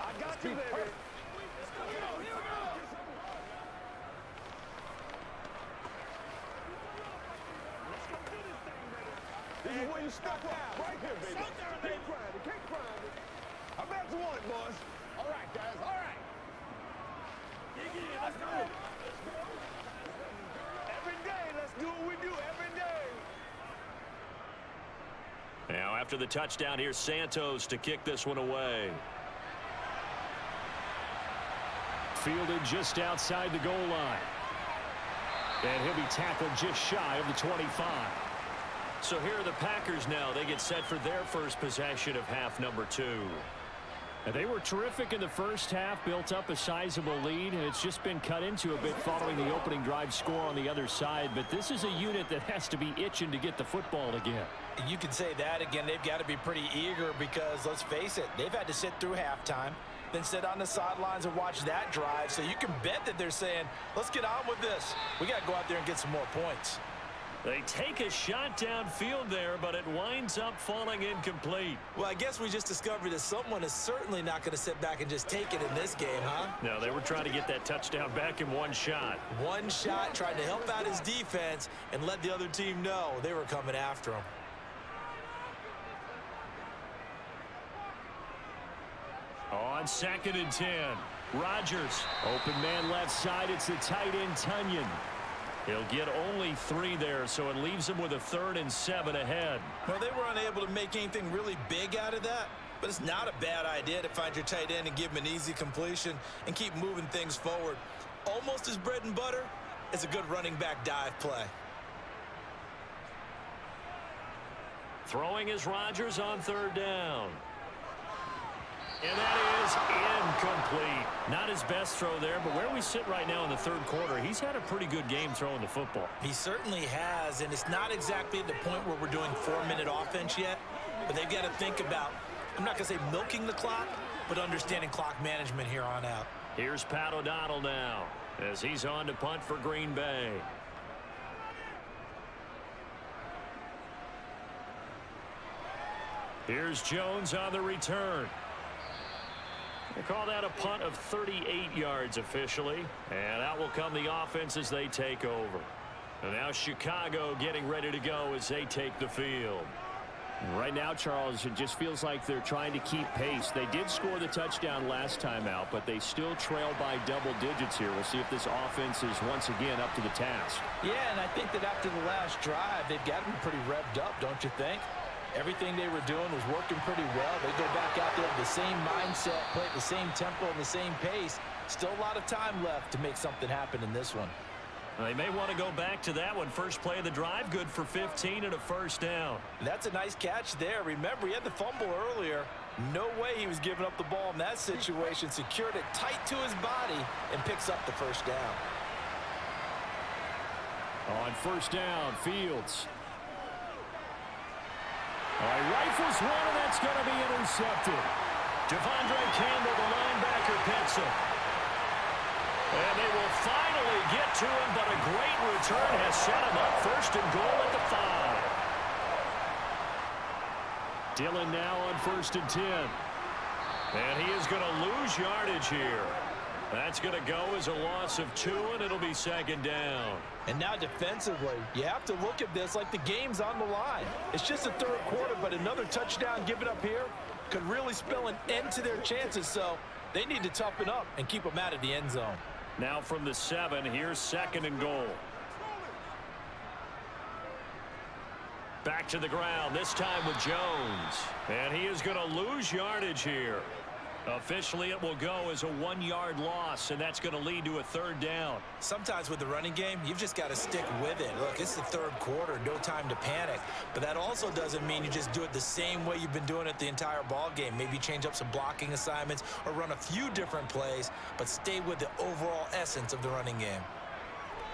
I got you, baby. This is where you step up. Right here, baby. Keep grinding. Keep grinding. I'm back to one, boys. All right, guys. All right. Let's go. Every day, let's do what we do every day. Now, after the touchdown, here's Santos to kick this one away. Fielded just outside the goal line. And he'll be tackled just shy of the 25. So here are the Packers now. They get set for their first possession of half number 2. And they were terrific in the first half, built up a sizable lead, and it's just been cut into a bit following the opening drive score on the other side. But this is a unit that has to be itching to get the football again. You can say that again. They've got to be pretty eager because, let's face it, they've had to sit through halftime, then sit on the sidelines and watch that drive. So you can bet that they're saying, let's get on with this. We got to go out there and get some more points. They take a shot downfield there, but it winds up falling incomplete. Well, I guess we just discovered that someone is certainly not going to sit back and just take it in this game, huh? No, they were trying to get that touchdown back in one shot. One shot, trying to help out his defense and let the other team know they were coming after him. On 2nd and 10, Rodgers. Open man left side, it's the tight end Tunyon. He'll get only 3 there, so it leaves him with a 3rd and 7 ahead. Well, they were unable to make anything really big out of that, but it's not a bad idea to find your tight end and give him an easy completion and keep moving things forward. Almost as bread and butter as a good running back dive play. Throwing is Rodgers on 3rd down. And that is incomplete. Not his best throw there, but where we sit right now in the 3rd quarter, he's had a pretty good game throwing the football. He certainly has, and it's not exactly at the point where we're doing 4-minute offense yet, but they've got to think about, I'm not going to say milking the clock, but understanding clock management here on out. Here's Pat O'Donnell now as he's on to punt for Green Bay. Here's Jones on the return. They call that a punt of 38 yards officially. And out will come the offense as they take over. And now Chicago getting ready to go as they take the field. Right now, Charles, it just feels like they're trying to keep pace. They did score the touchdown last time out, but they still trail by double digits here. We'll see if this offense is once again up to the task. Yeah, and I think that after the last drive, they've got to be pretty revved up, don't you think? Everything they were doing was working pretty well. They go back out there with the same mindset, play at the same tempo and the same pace. Still a lot of time left to make something happen in this one. They may want to go back to that one. First play of the drive, good for 15 and a 1st down. That's a nice catch there. Remember, he had the fumble earlier. No way he was giving up the ball in that situation. Secured it tight to his body and picks up the 1st down. On 1st down, Fields. Rifles one, and that's going to be intercepted. Devondre Campbell, the linebacker, picks him. And they will finally get to him, but a great return has set him up. 1st and goal at the 5. Dillon now on 1st and 10. And he is going to lose yardage here. That's going to go as a loss of 2, and it'll be second down. And now defensively, you have to look at this like the game's on the line. It's just the third quarter, but another touchdown given up here could really spell an end to their chances, so they need to toughen up and keep them out of the end zone. Now from the 7, here's second and goal. Back to the ground, this time with Jones. And he is going to lose yardage here. Officially, it will go as a 1-yard loss, and that's going to lead to a third down. Sometimes with the running game, you've just got to stick with it. Look, it's the third quarter, no time to panic. But that also doesn't mean you just do it the same way you've been doing it the entire ball game. Maybe change up some blocking assignments or run a few different plays, but stay with the overall essence of the running game.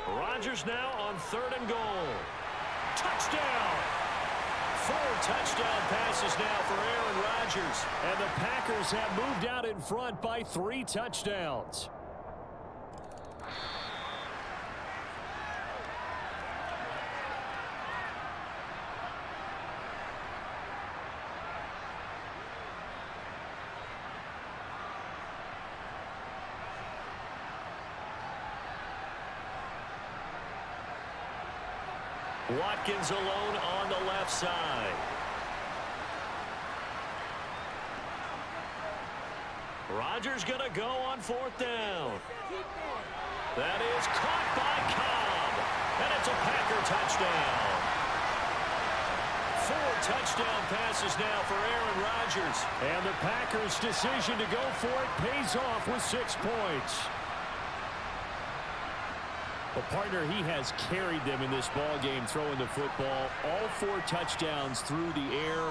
Rodgers now on third and goal. Touchdown! 4 touchdown passes now for Aaron Rodgers. And the Packers have moved out in front by 3 touchdowns. Watkins alone on the left side. Rodgers going to go on 4th down. That is caught by Cobb. And it's a Packer touchdown. 4 touchdown passes now for Aaron Rodgers. And the Packers' decision to go for it pays off with 6 points. Well, partner, he has carried them in this ball game throwing the football. All 4 touchdowns through the air,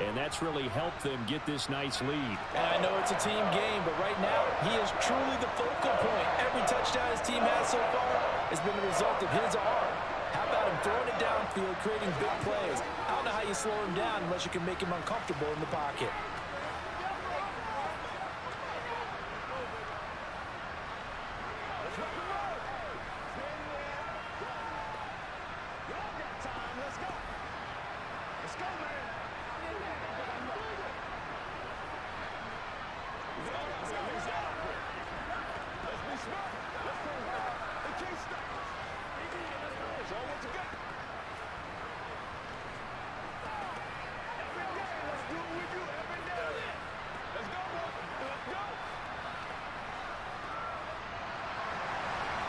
and that's really helped them get this nice lead. And I know it's a team game, but right now, he is truly the focal point. Every touchdown his team has so far has been the result of his arm. How about him throwing it downfield, creating big plays? I don't know how you slow him down unless you can make him uncomfortable in the pocket.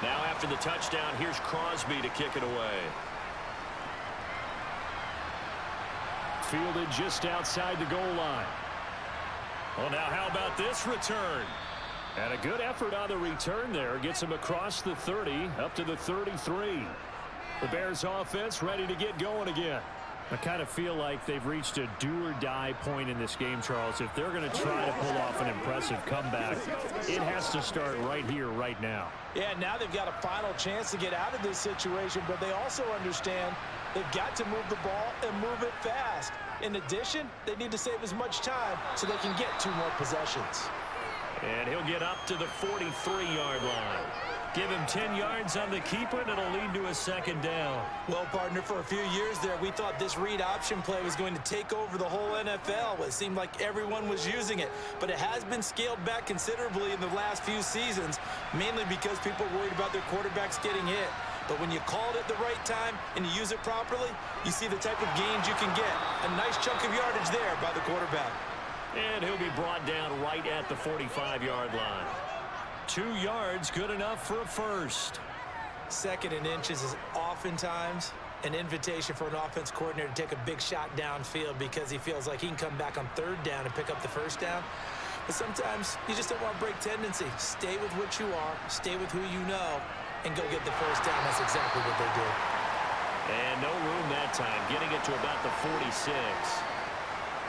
Now after the touchdown, here's Crosby to kick it away. Fielded just outside the goal line. Well, now how about this return? And a good effort on the return there. Gets him across the 30, up to the 33. The Bears offense ready to get going again. I kind of feel like they've reached a do-or-die point in this game, Charles. If they're going to try to pull off an impressive comeback, it has to start right here, right now. Yeah, now they've got a final chance to get out of this situation, but they also understand they've got to move the ball and move it fast. In addition, they need to save as much time so they can get 2 more possessions. And he'll get up to the 43-yard line. Give him 10 yards on the keeper, and it'll lead to a second down. Well, partner, for a few years there, we thought this read option play was going to take over the whole NFL. It seemed like everyone was using it, but it has been scaled back considerably in the last few seasons, mainly because people are worried about their quarterbacks getting hit. But when you call it at the right time and you use it properly, you see the type of gains you can get. A nice chunk of yardage there by the quarterback. And he'll be brought down right at the 45-yard line. 2 yards, good enough for a first. 2nd and inches is oftentimes an invitation for an offense coordinator to take a big shot downfield because he feels like he can come back on 3rd down and pick up the first down. But sometimes you just don't want to break tendency. Stay with what you are, stay with who you know, and go get the first down. That's exactly what they did. And no room that time, getting it to about the 46.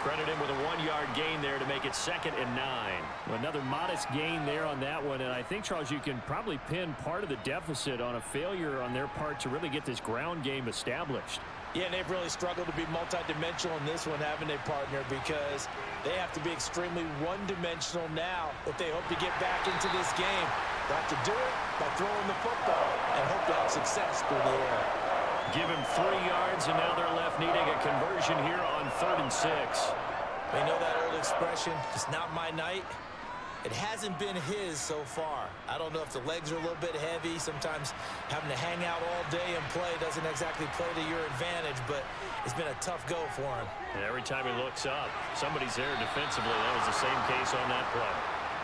Credit him with a 1-yard gain there to make it 2nd and 9. Another modest gain there on that one, and I think, Charles, you can probably pin part of the deficit on a failure on their part to really get this ground game established. Yeah, and they've really struggled to be multidimensional in this one, haven't they, partner? Because they have to be extremely one-dimensional now if they hope to get back into this game. They have to do it by throwing the football and hope to have success through the air. Give him 3 yards, and now they're left needing a conversion here on 3rd and 6. We know that old expression, it's not my night. It hasn't been his so far. I don't know if the legs are a little bit heavy. Sometimes having to hang out all day and play doesn't exactly play to your advantage, but it's been a tough go for him. And every time he looks up, somebody's there defensively. That was the same case on that play.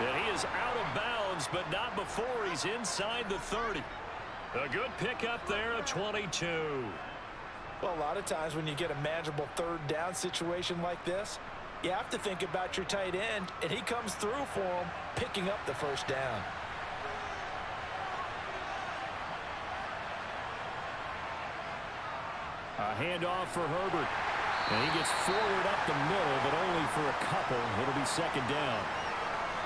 And he is out of bounds, but not before he's inside the 30. A good pickup there, a 22. Well, a lot of times when you get a manageable third down situation like this, you have to think about your tight end, and he comes through for him, picking up the first down. A handoff for Herbert. And he gets forward up the middle, but only for a couple. It'll be second down.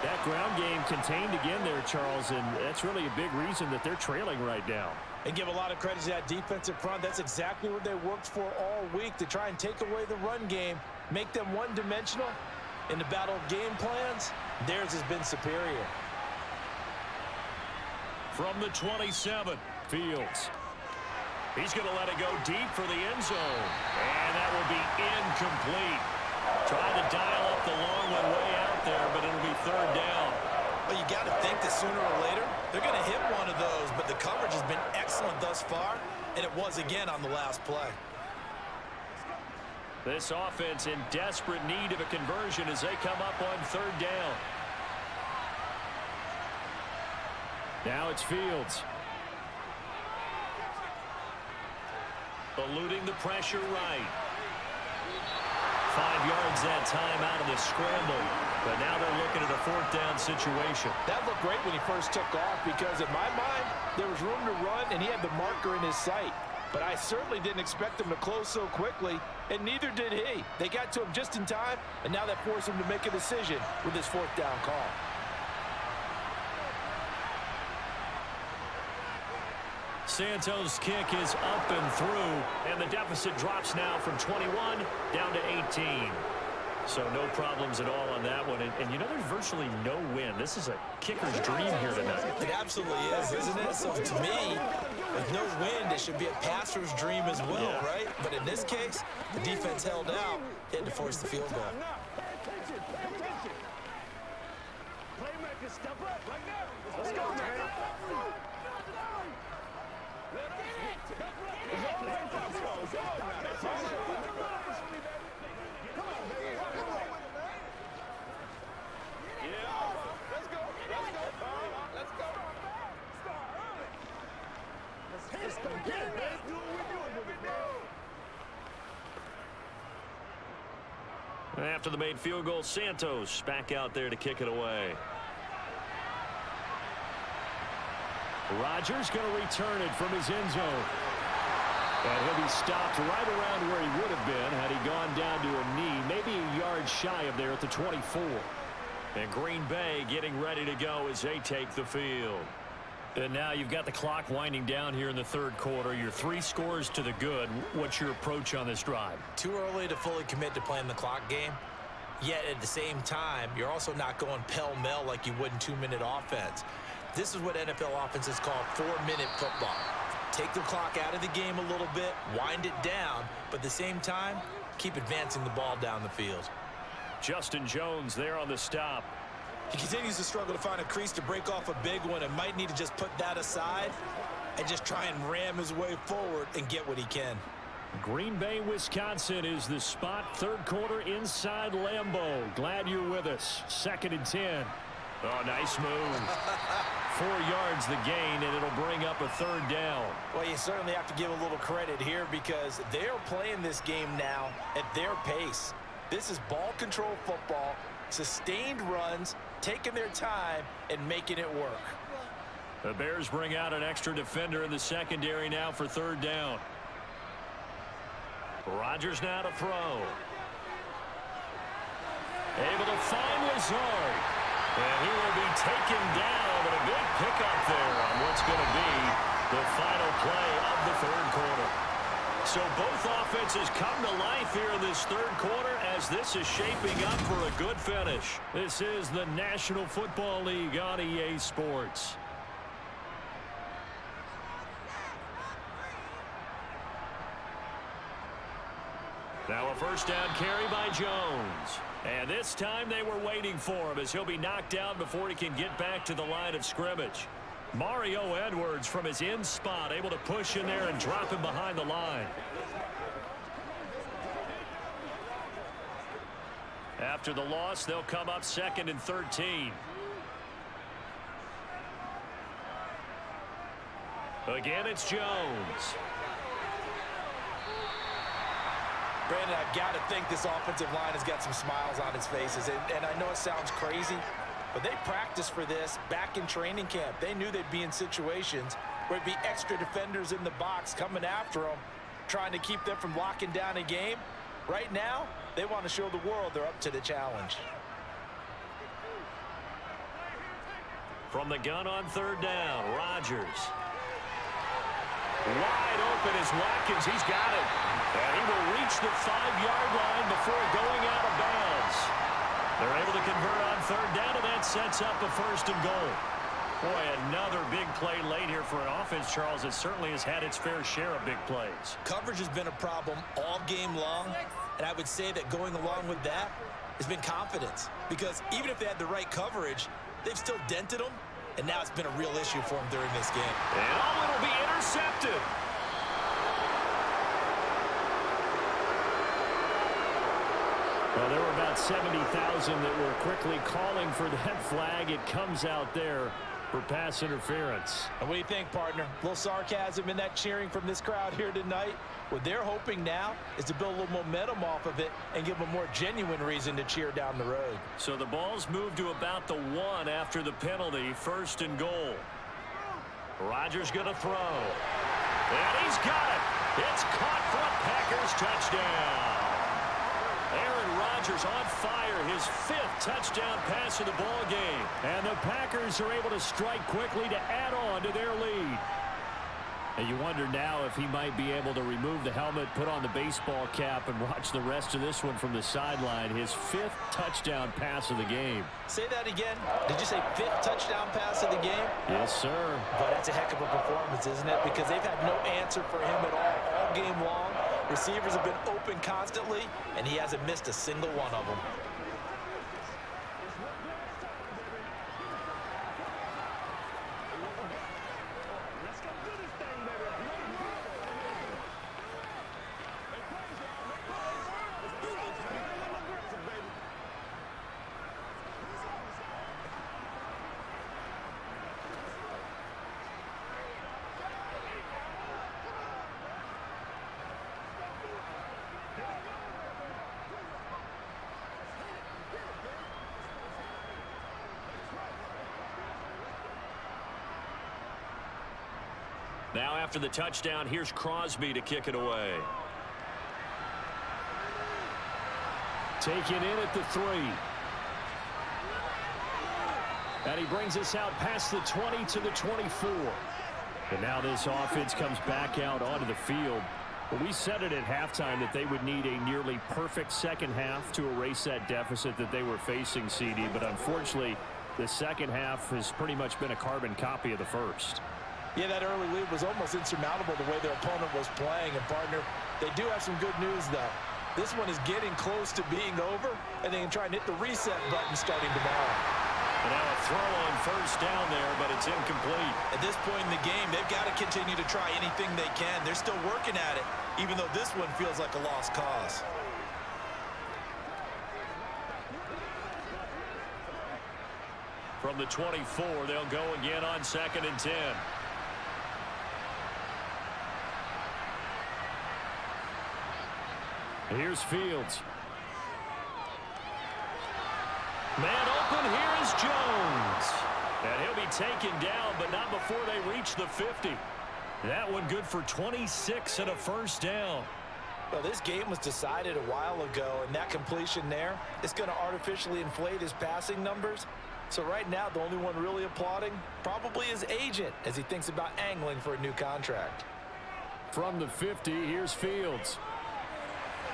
That ground game contained again there, Charles, and that's really a big reason that they're trailing right now. And give a lot of credit to that defensive front. That's exactly what they worked for all week, to try and take away the run game, make them one-dimensional. In the battle of game plans, theirs has been superior. From the 27, Fields. He's going to let it go deep for the end zone. And that will be incomplete. Trying to dial up the long one way out there, but it'll be third down. Well, you got to think that sooner or later, they're going to hit one of those, but the coverage has been excellent thus far, and it was again on the last play. This offense in desperate need of a conversion as they come up on third down. Now it's Fields. Eluding the pressure right. 5 yards that time out of the scramble. But now they're looking at a fourth down situation. That looked great when he first took off because, in my mind, there was room to run and he had the marker in his sight. But I certainly didn't expect him to close so quickly, and neither did he. They got to him just in time, and now that forced him to make a decision with his fourth down call. Santos' kick is up and through, and the deficit drops now from 21 down to 18. So no problems at all on that one. And you know, there's virtually no win. This is a kicker's dream here tonight. It absolutely is, isn't it? So to me, with no wind, it should be a passer's dream as well, yeah. Right? But in this case, the defense held out, had to force the field goal. Playmaker, step up right now. Let's go, man. After the made field goal, Santos back out there to kick it away. Rodgers going to return it from his end zone. And he'll be stopped right around where he would have been had he gone down to a knee, maybe a yard shy of there at the 24. And Green Bay getting ready to go as they take the field. And now you've got the clock winding down here in the third quarter. You're 3 scores to the good. What's your approach on this drive? Too early to fully commit to playing the clock game. Yet at the same time, you're also not going pell-mell like you would in 2-minute offense. This is what NFL offenses call 4-minute football. Take the clock out of the game a little bit, wind it down, but at the same time, keep advancing the ball down the field. Justin Jones there on the stop. He continues to struggle to find a crease to break off a big one and might need to just put that aside and just try and ram his way forward and get what he can. Green Bay, Wisconsin is the spot. Third quarter inside Lambeau. Glad you're with us. 2nd and 10. Oh, nice move. 4 yards the gain, and it'll bring up a third down. Well, you certainly have to give a little credit here because they're playing this game now at their pace. This is ball control football, sustained runs, taking their time, and making it work. The Bears bring out an extra defender in the secondary now for third down. Rodgers now to throw. Able to find Lazard. And he will be taken down, but a good pickup there on what's going to be the final play of the third quarter. So both offenses come to life here in this third quarter as this is shaping up for a good finish. This is the National Football League on EA Sports. Now a first down carry by Jones. And this time they were waiting for him as he'll be knocked down before he can get back to the line of scrimmage. Mario Edwards from his in spot able to push in there and drop him behind the line. After the loss, they'll come up 2nd and 13. Again, it's Jones. Brandon, I've got to think this offensive line has got some smiles on its faces. And I know it sounds crazy, but they practiced for this back in training camp. They knew they'd be in situations where it'd be extra defenders in the box coming after them, trying to keep them from locking down a game. Right now, they want to show the world they're up to the challenge. From the gun on 3rd down, Rodgers. Wide open is Watkins. He's got it. And he will reach the 5-yard line before going out of bounds. They're able to convert on 3rd down, and that sets up a 1st and goal. Boy, another big play late here for an offense, Charles, that certainly has had its fair share of big plays. Coverage has been a problem all game long, and I would say that going along with that has been confidence. Because even if they had the right coverage, they've still dented them, and now it's been a real issue for them during this game. And it'll be intercepted. Well, there were about 70,000 that were quickly calling for that flag. It comes out there for pass interference. And what do you think, partner? A little sarcasm in that cheering from this crowd here tonight. What they're hoping now is to build a little momentum off of it and give them a more genuine reason to cheer down the road. So the ball's moved to about the 1 after the penalty, 1st and goal. Rodgers going to throw. And he's got it. It's caught for a Packers touchdown. Aaron Rodgers on fire, his 5th touchdown pass of the ball game. And the Packers are able to strike quickly to add on to their lead. And you wonder now if he might be able to remove the helmet, put on the baseball cap, and watch the rest of this one from the sideline. His 5th touchdown pass of the game. Say that again. Did you say 5th touchdown pass of the game? Yes, sir. But that's a heck of a performance, isn't it? Because they've had no answer for him at all game long. Receivers have been open constantly, and he hasn't missed a single one of them. Now after the touchdown, here's Crosby to kick it away. Taken in at the 3. And he brings us out past the 20 to the 24. And now this offense comes back out onto the field. Well, we said it at halftime that they would need a nearly perfect second half to erase that deficit that they were facing, CD. But unfortunately, the second half has pretty much been a carbon copy of the first. Yeah, that early lead was almost insurmountable the way their opponent was playing. And, partner, they do have some good news, though. This one is getting close to being over, and they can try and hit the reset button starting tomorrow. And now a throw on 1st down there, but it's incomplete. At this point in the game, they've got to continue to try anything they can. They're still working at it, even though this one feels like a lost cause. From the 24, they'll go again on 2nd and 10. Here's Fields. Man open, here is Jones. And he'll be taken down, but not before they reach the 50. That one good for 26 and a 1st down. Well, this game was decided a while ago, and that completion there is going to artificially inflate his passing numbers. So right now, the only one really applauding probably his agent as he thinks about angling for a new contract. From the 50, here's Fields.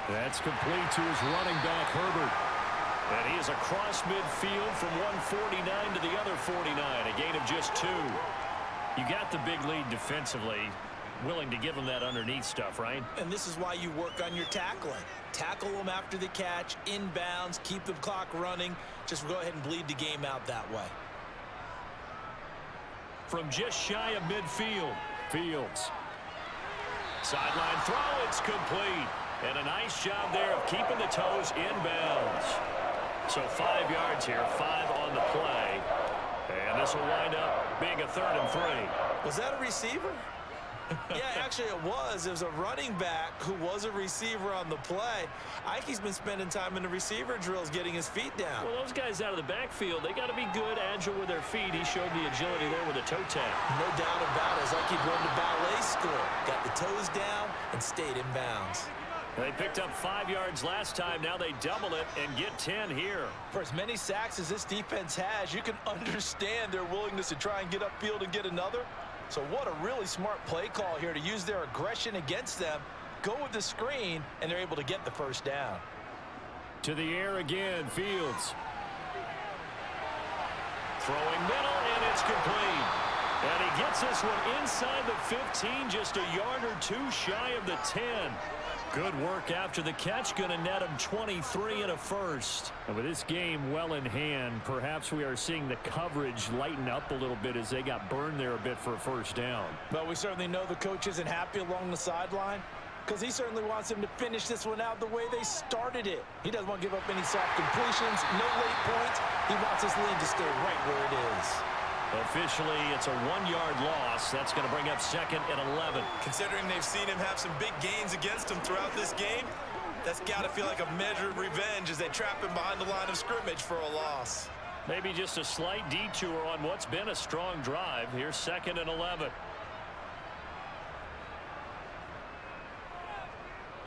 That's complete to his running back, Herbert. And he is across midfield from 149 to the other 49, a gain of just 2. You got the big lead defensively. willing to give them that underneath stuff, right? And this is why you work on your tackling. Tackle them after the catch, inbounds, keep the clock running. Just go ahead and bleed the game out that way. From just shy of midfield, Fields. Sideline throw, it's complete. And a nice job there of keeping the toes inbounds. So 5 yards here, 5 on the play. And this will wind up being a 3rd and 3. Was that a receiver? Yeah, actually it was. It was a running back who was a receiver on the play. Ike's been spending time in the receiver drills getting his feet down. Well, those guys out of the backfield, they got to be good, agile with their feet. He showed the agility there with a toe tap. No doubt about it. It's like he'd run the ballet school. Got the toes down and stayed in bounds. They picked up 5 yards last time. Now they double it and get 10 here. For as many sacks as this defense has, you can understand their willingness to try and get upfield and get another. So what a really smart play call here to use their aggression against them, go with the screen, and they're able to get the first down. To the air again, Fields. Throwing middle, and it's complete. And he gets this one inside the 15, just a yard or two shy of the 10. Good work after the catch, going to net him 23 and a first. And with this game well in hand, perhaps we are seeing the coverage lighten up a little bit as they got burned there a bit for a first down. But we certainly know the coach isn't happy along the sideline because he certainly wants them to finish this one out the way they started it. He doesn't want to give up any soft completions, no late points. He wants his lead to stay right where it is. Officially, it's a 1-yard loss. That's going to bring up 2nd and 11. Considering they've seen him have some big gains against him throughout this game, that's got to feel like a measure of revenge as they trap him behind the line of scrimmage for a loss. Maybe just a slight detour on what's been a strong drive. Here's 2nd and 11.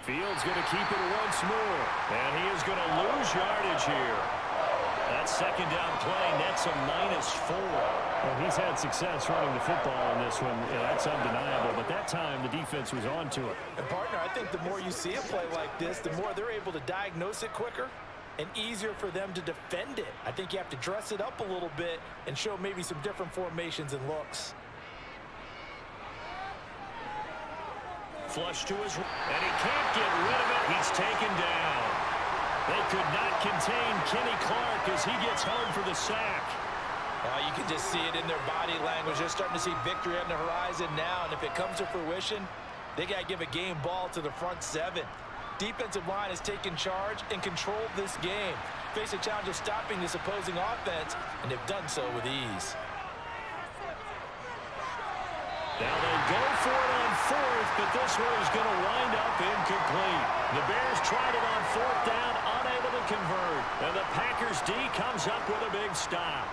Fields going to keep it once more. And he is going to lose yardage here. That 2nd down play nets a -4. Well, he's had success running the football in this one. That's undeniable. But that time, the defense was on to it. And, partner, I think the more you see a play like this, the more they're able to diagnose it quicker and easier for them to defend it. I think you have to dress it up a little bit and show maybe some different formations and looks. Flush to his right, and he can't get rid of it. He's taken down. They could not contain Kenny Clark as he gets home for the sack. You can just see it in their body language. They're starting to see victory on the horizon now, and if it comes to fruition, they got to give a game ball to the front 7. Defensive line has taken charge and controlled this game. Face a challenge of stopping this opposing offense, and they've done so with ease. Now they go for it on 4th, but this one is going to wind up incomplete. The Bears tried it on 4th down, unable to convert. And the Packers D comes up with a big stop.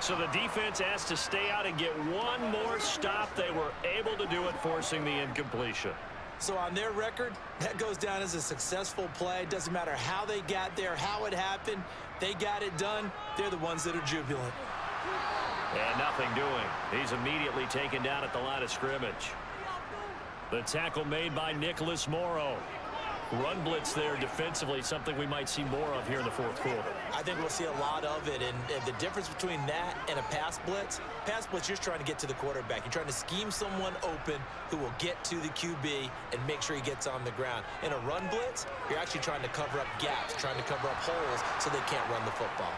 So the defense has to stay out and get one more stop. They were able to do it, forcing the incompletion. So on their record, that goes down as a successful play. It doesn't matter how they got there, how it happened. They got it done. They're the ones that are jubilant. And nothing doing. He's immediately taken down at the line of scrimmage. The tackle made by Nicholas Morrow. Run blitz there defensively, something we might see more of here in the 4th quarter. I think we'll see a lot of it, and the difference between that and a pass blitz, you're just trying to get to the quarterback. You're trying to scheme someone open who will get to the QB and make sure he gets on the ground. In a run blitz, you're actually trying to cover up gaps, trying to cover up holes so they can't run the football.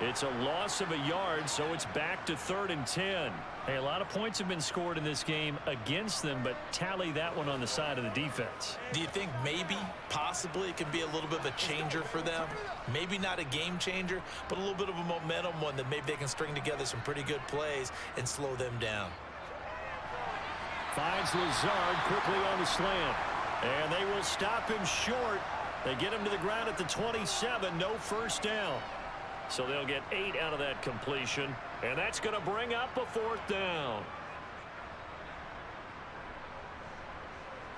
It's a loss of a yard, so it's back to 3rd and 10. Hey, a lot of points have been scored in this game against them, but tally that one on the side of the defense. Do you think maybe, possibly, it can be a little bit of a changer for them? Maybe not a game changer, but a little bit of a momentum one that maybe they can string together some pretty good plays and slow them down. Finds Lazard quickly on the slant. And they will stop him short. They get him to the ground at the 27, no first down. So they'll get 8 out of that completion, and that's going to bring up a 4th down.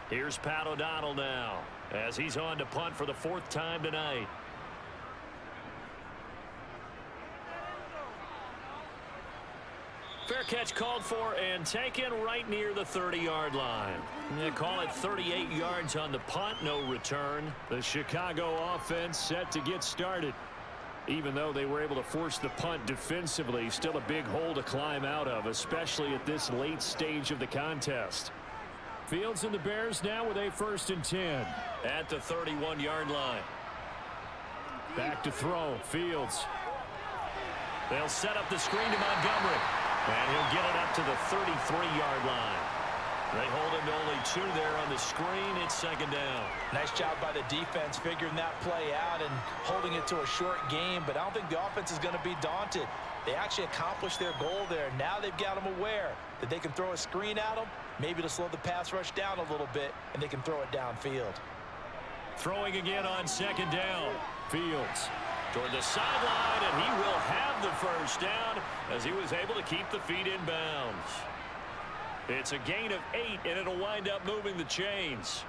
Here's Pat O'Donnell now as he's on to punt for the 4th time tonight. Fair catch called for and taken right near the 30-yard line. They call it 38 yards on the punt, no return. The Chicago offense set to get started. Even though they were able to force the punt defensively, still a big hole to climb out of, especially at this late stage of the contest. Fields and the Bears now with a 1st and 10. At the 31-yard line. Back to throw. Fields. They'll set up the screen to Montgomery. And he'll get it up to the 33-yard line. They hold him to only 2 there on the screen. It's 2nd down. Nice job by the defense figuring that play out and holding it to a short game, but I don't think the offense is going to be daunted. They actually accomplished their goal there. Now they've got them aware that they can throw a screen at them, maybe to slow the pass rush down a little bit, and they can throw it downfield. Throwing again on 2nd down. Fields toward the sideline, and he will have the 1st down as he was able to keep the feet in bounds. It's a gain of 8, and it'll wind up moving the chains.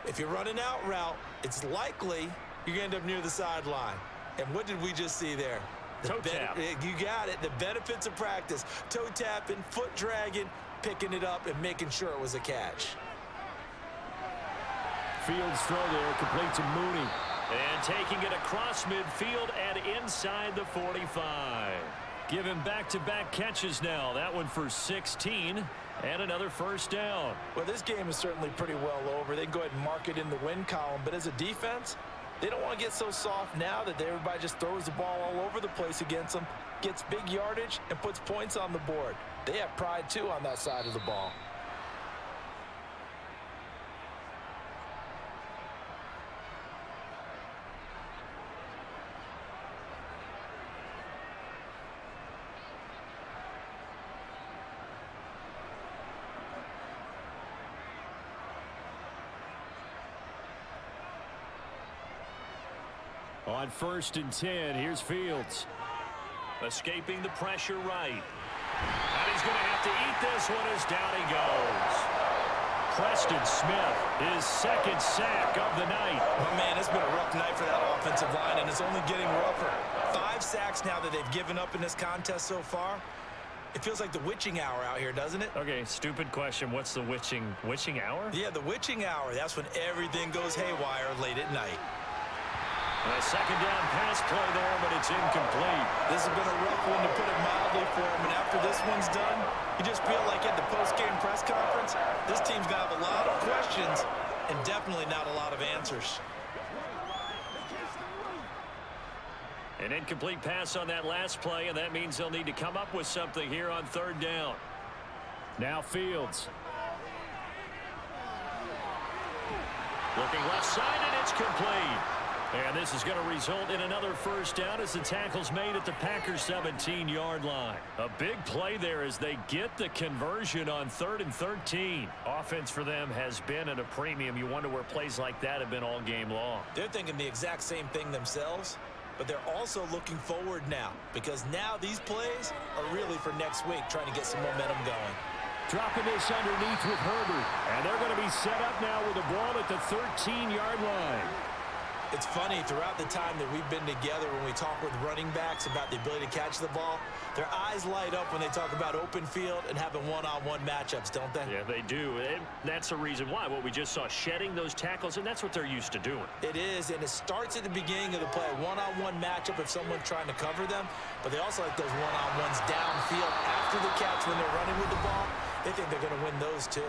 If you're running out route, it's likely you're going to end up near the sideline. And what did we just see there? Toe tap. You got it. The benefits of practice. Toe tapping, foot dragging, picking it up, and making sure it was a catch. Fields throw there, complete to Mooney. And taking it across midfield and inside the 45. Give him back-to-back catches now. That one for 16 and another 1st down. Well, this game is certainly pretty well over. They can go ahead and mark it in the win column, but as a defense, they don't want to get so soft now that everybody just throws the ball all over the place against them, gets big yardage, and puts points on the board. They have pride, too, on that side of the ball. On 1st and 10, here's Fields. Escaping the pressure right. And he's going to have to eat this one as down he goes. Preston Smith, his 2nd sack of the night. Oh, man, it's been a rough night for that offensive line, and it's only getting rougher. 5 sacks now that they've given up in this contest so far. It feels like the witching hour out here, doesn't it? Okay, stupid question. What's the witching hour? Yeah, the witching hour. That's when everything goes haywire late at night. A 2nd down pass play there, but it's incomplete. This has been a rough one, to put it mildly, for him. And after this one's done, you just feel like at the post-game press conference, this team's going to have a lot of questions and definitely not a lot of answers. An incomplete pass on that last play, and that means they'll need to come up with something here on 3rd down. Now Fields. Looking left side, and it's complete. And this is going to result in another 1st down as the tackle's made at the Packers' 17-yard line. A big play there as they get the conversion on 3rd and 13. Offense for them has been at a premium. You wonder where plays like that have been all game long. They're thinking the exact same thing themselves, but they're also looking forward now, because now these plays are really for next week, trying to get some momentum going. Dropping this underneath with Herbert. And they're going to be set up now with the ball at the 13-yard line. It's funny, throughout the time that we've been together, when we talk with running backs about the ability to catch the ball, their eyes light up when they talk about open field and having one-on-one matchups, don't they? Yeah, they do. And that's the reason why. What we just saw, shedding those tackles, and that's what they're used to doing. It is, and it starts at the beginning of the play. One-on-one matchup if someone's trying to cover them, but they also like those one-on-ones downfield after the catch when they're running with the ball. They think they're going to win those too.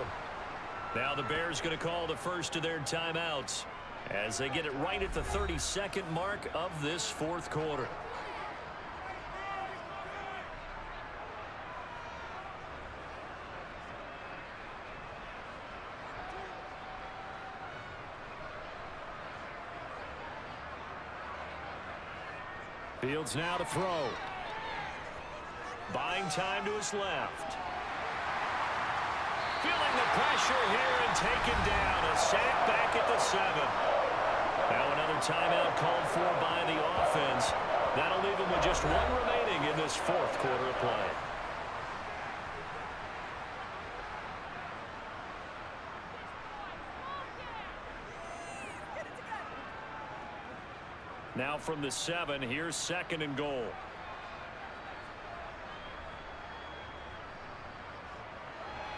Now the Bears going to call the first of their timeouts as they get it right at the 32nd mark of this 4th quarter. Fields now to throw. Buying time to his left. Feeling the pressure here and taken down. A sack back at the 7. Now another timeout called for by the offense. That'll leave them with just 1 remaining in this 4th quarter of play. Now from the 7, here's 2nd and goal.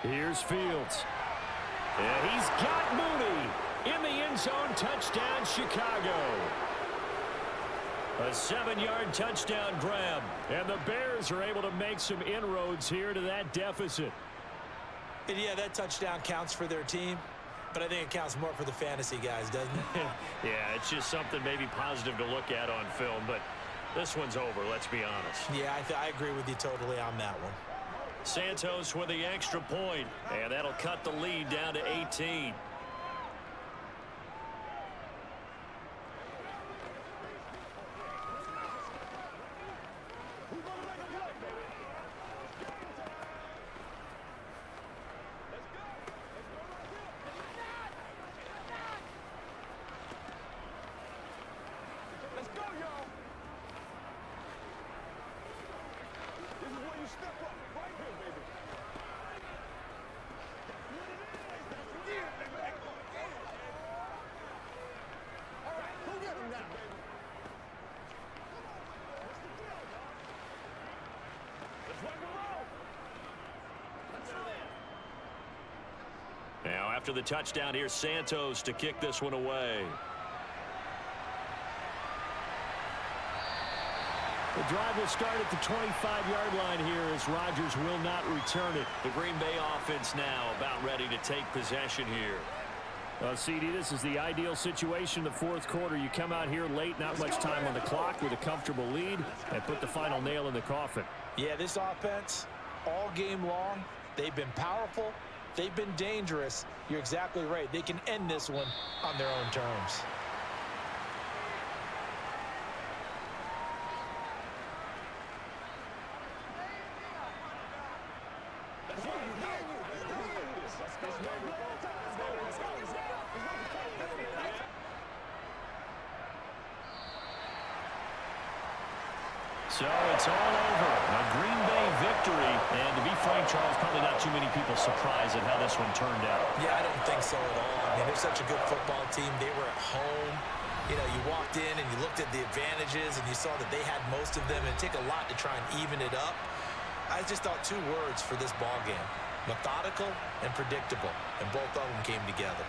Here's Fields. And he's got Mooney in the end zone. Touchdown, Chicago. A 7-yard touchdown grab. And the Bears are able to make some inroads here to that deficit. And yeah, that touchdown counts for their team, but I think it counts more for the fantasy guys, doesn't it? Yeah, it's just something maybe positive to look at on film, but this one's over, let's be honest. Yeah, I agree with you totally on that one. Santos with the extra point, and that'll cut the lead down to 18. Let's go, y'all. This is where you step up. Right here, baby. All right, who get him now? Let's rock and roll. Now, after the touchdown, here's Santos to kick this one away. The drive will start at the 25-yard line here as Rodgers will not return it. The Green Bay offense now about ready to take possession here. CD, this is the ideal situation in the fourth quarter. You come out here late, not much time on the clock with a comfortable lead, and put the final nail in the coffin. Yeah, this offense, all game long, they've been powerful, they've been dangerous. You're exactly right. They can end this one on their own terms. So it's all over. A Green Bay victory. And to be frank, Charles, probably not too many people surprised at how this one turned out. Yeah, I don't think so at all. I mean, they're such a good football team. They were at home. You know, you walked in and you looked at the advantages and you saw that they had most of them. And it took a lot to try and even it up. I just thought two words for this ball game: methodical and predictable. And both of them came together.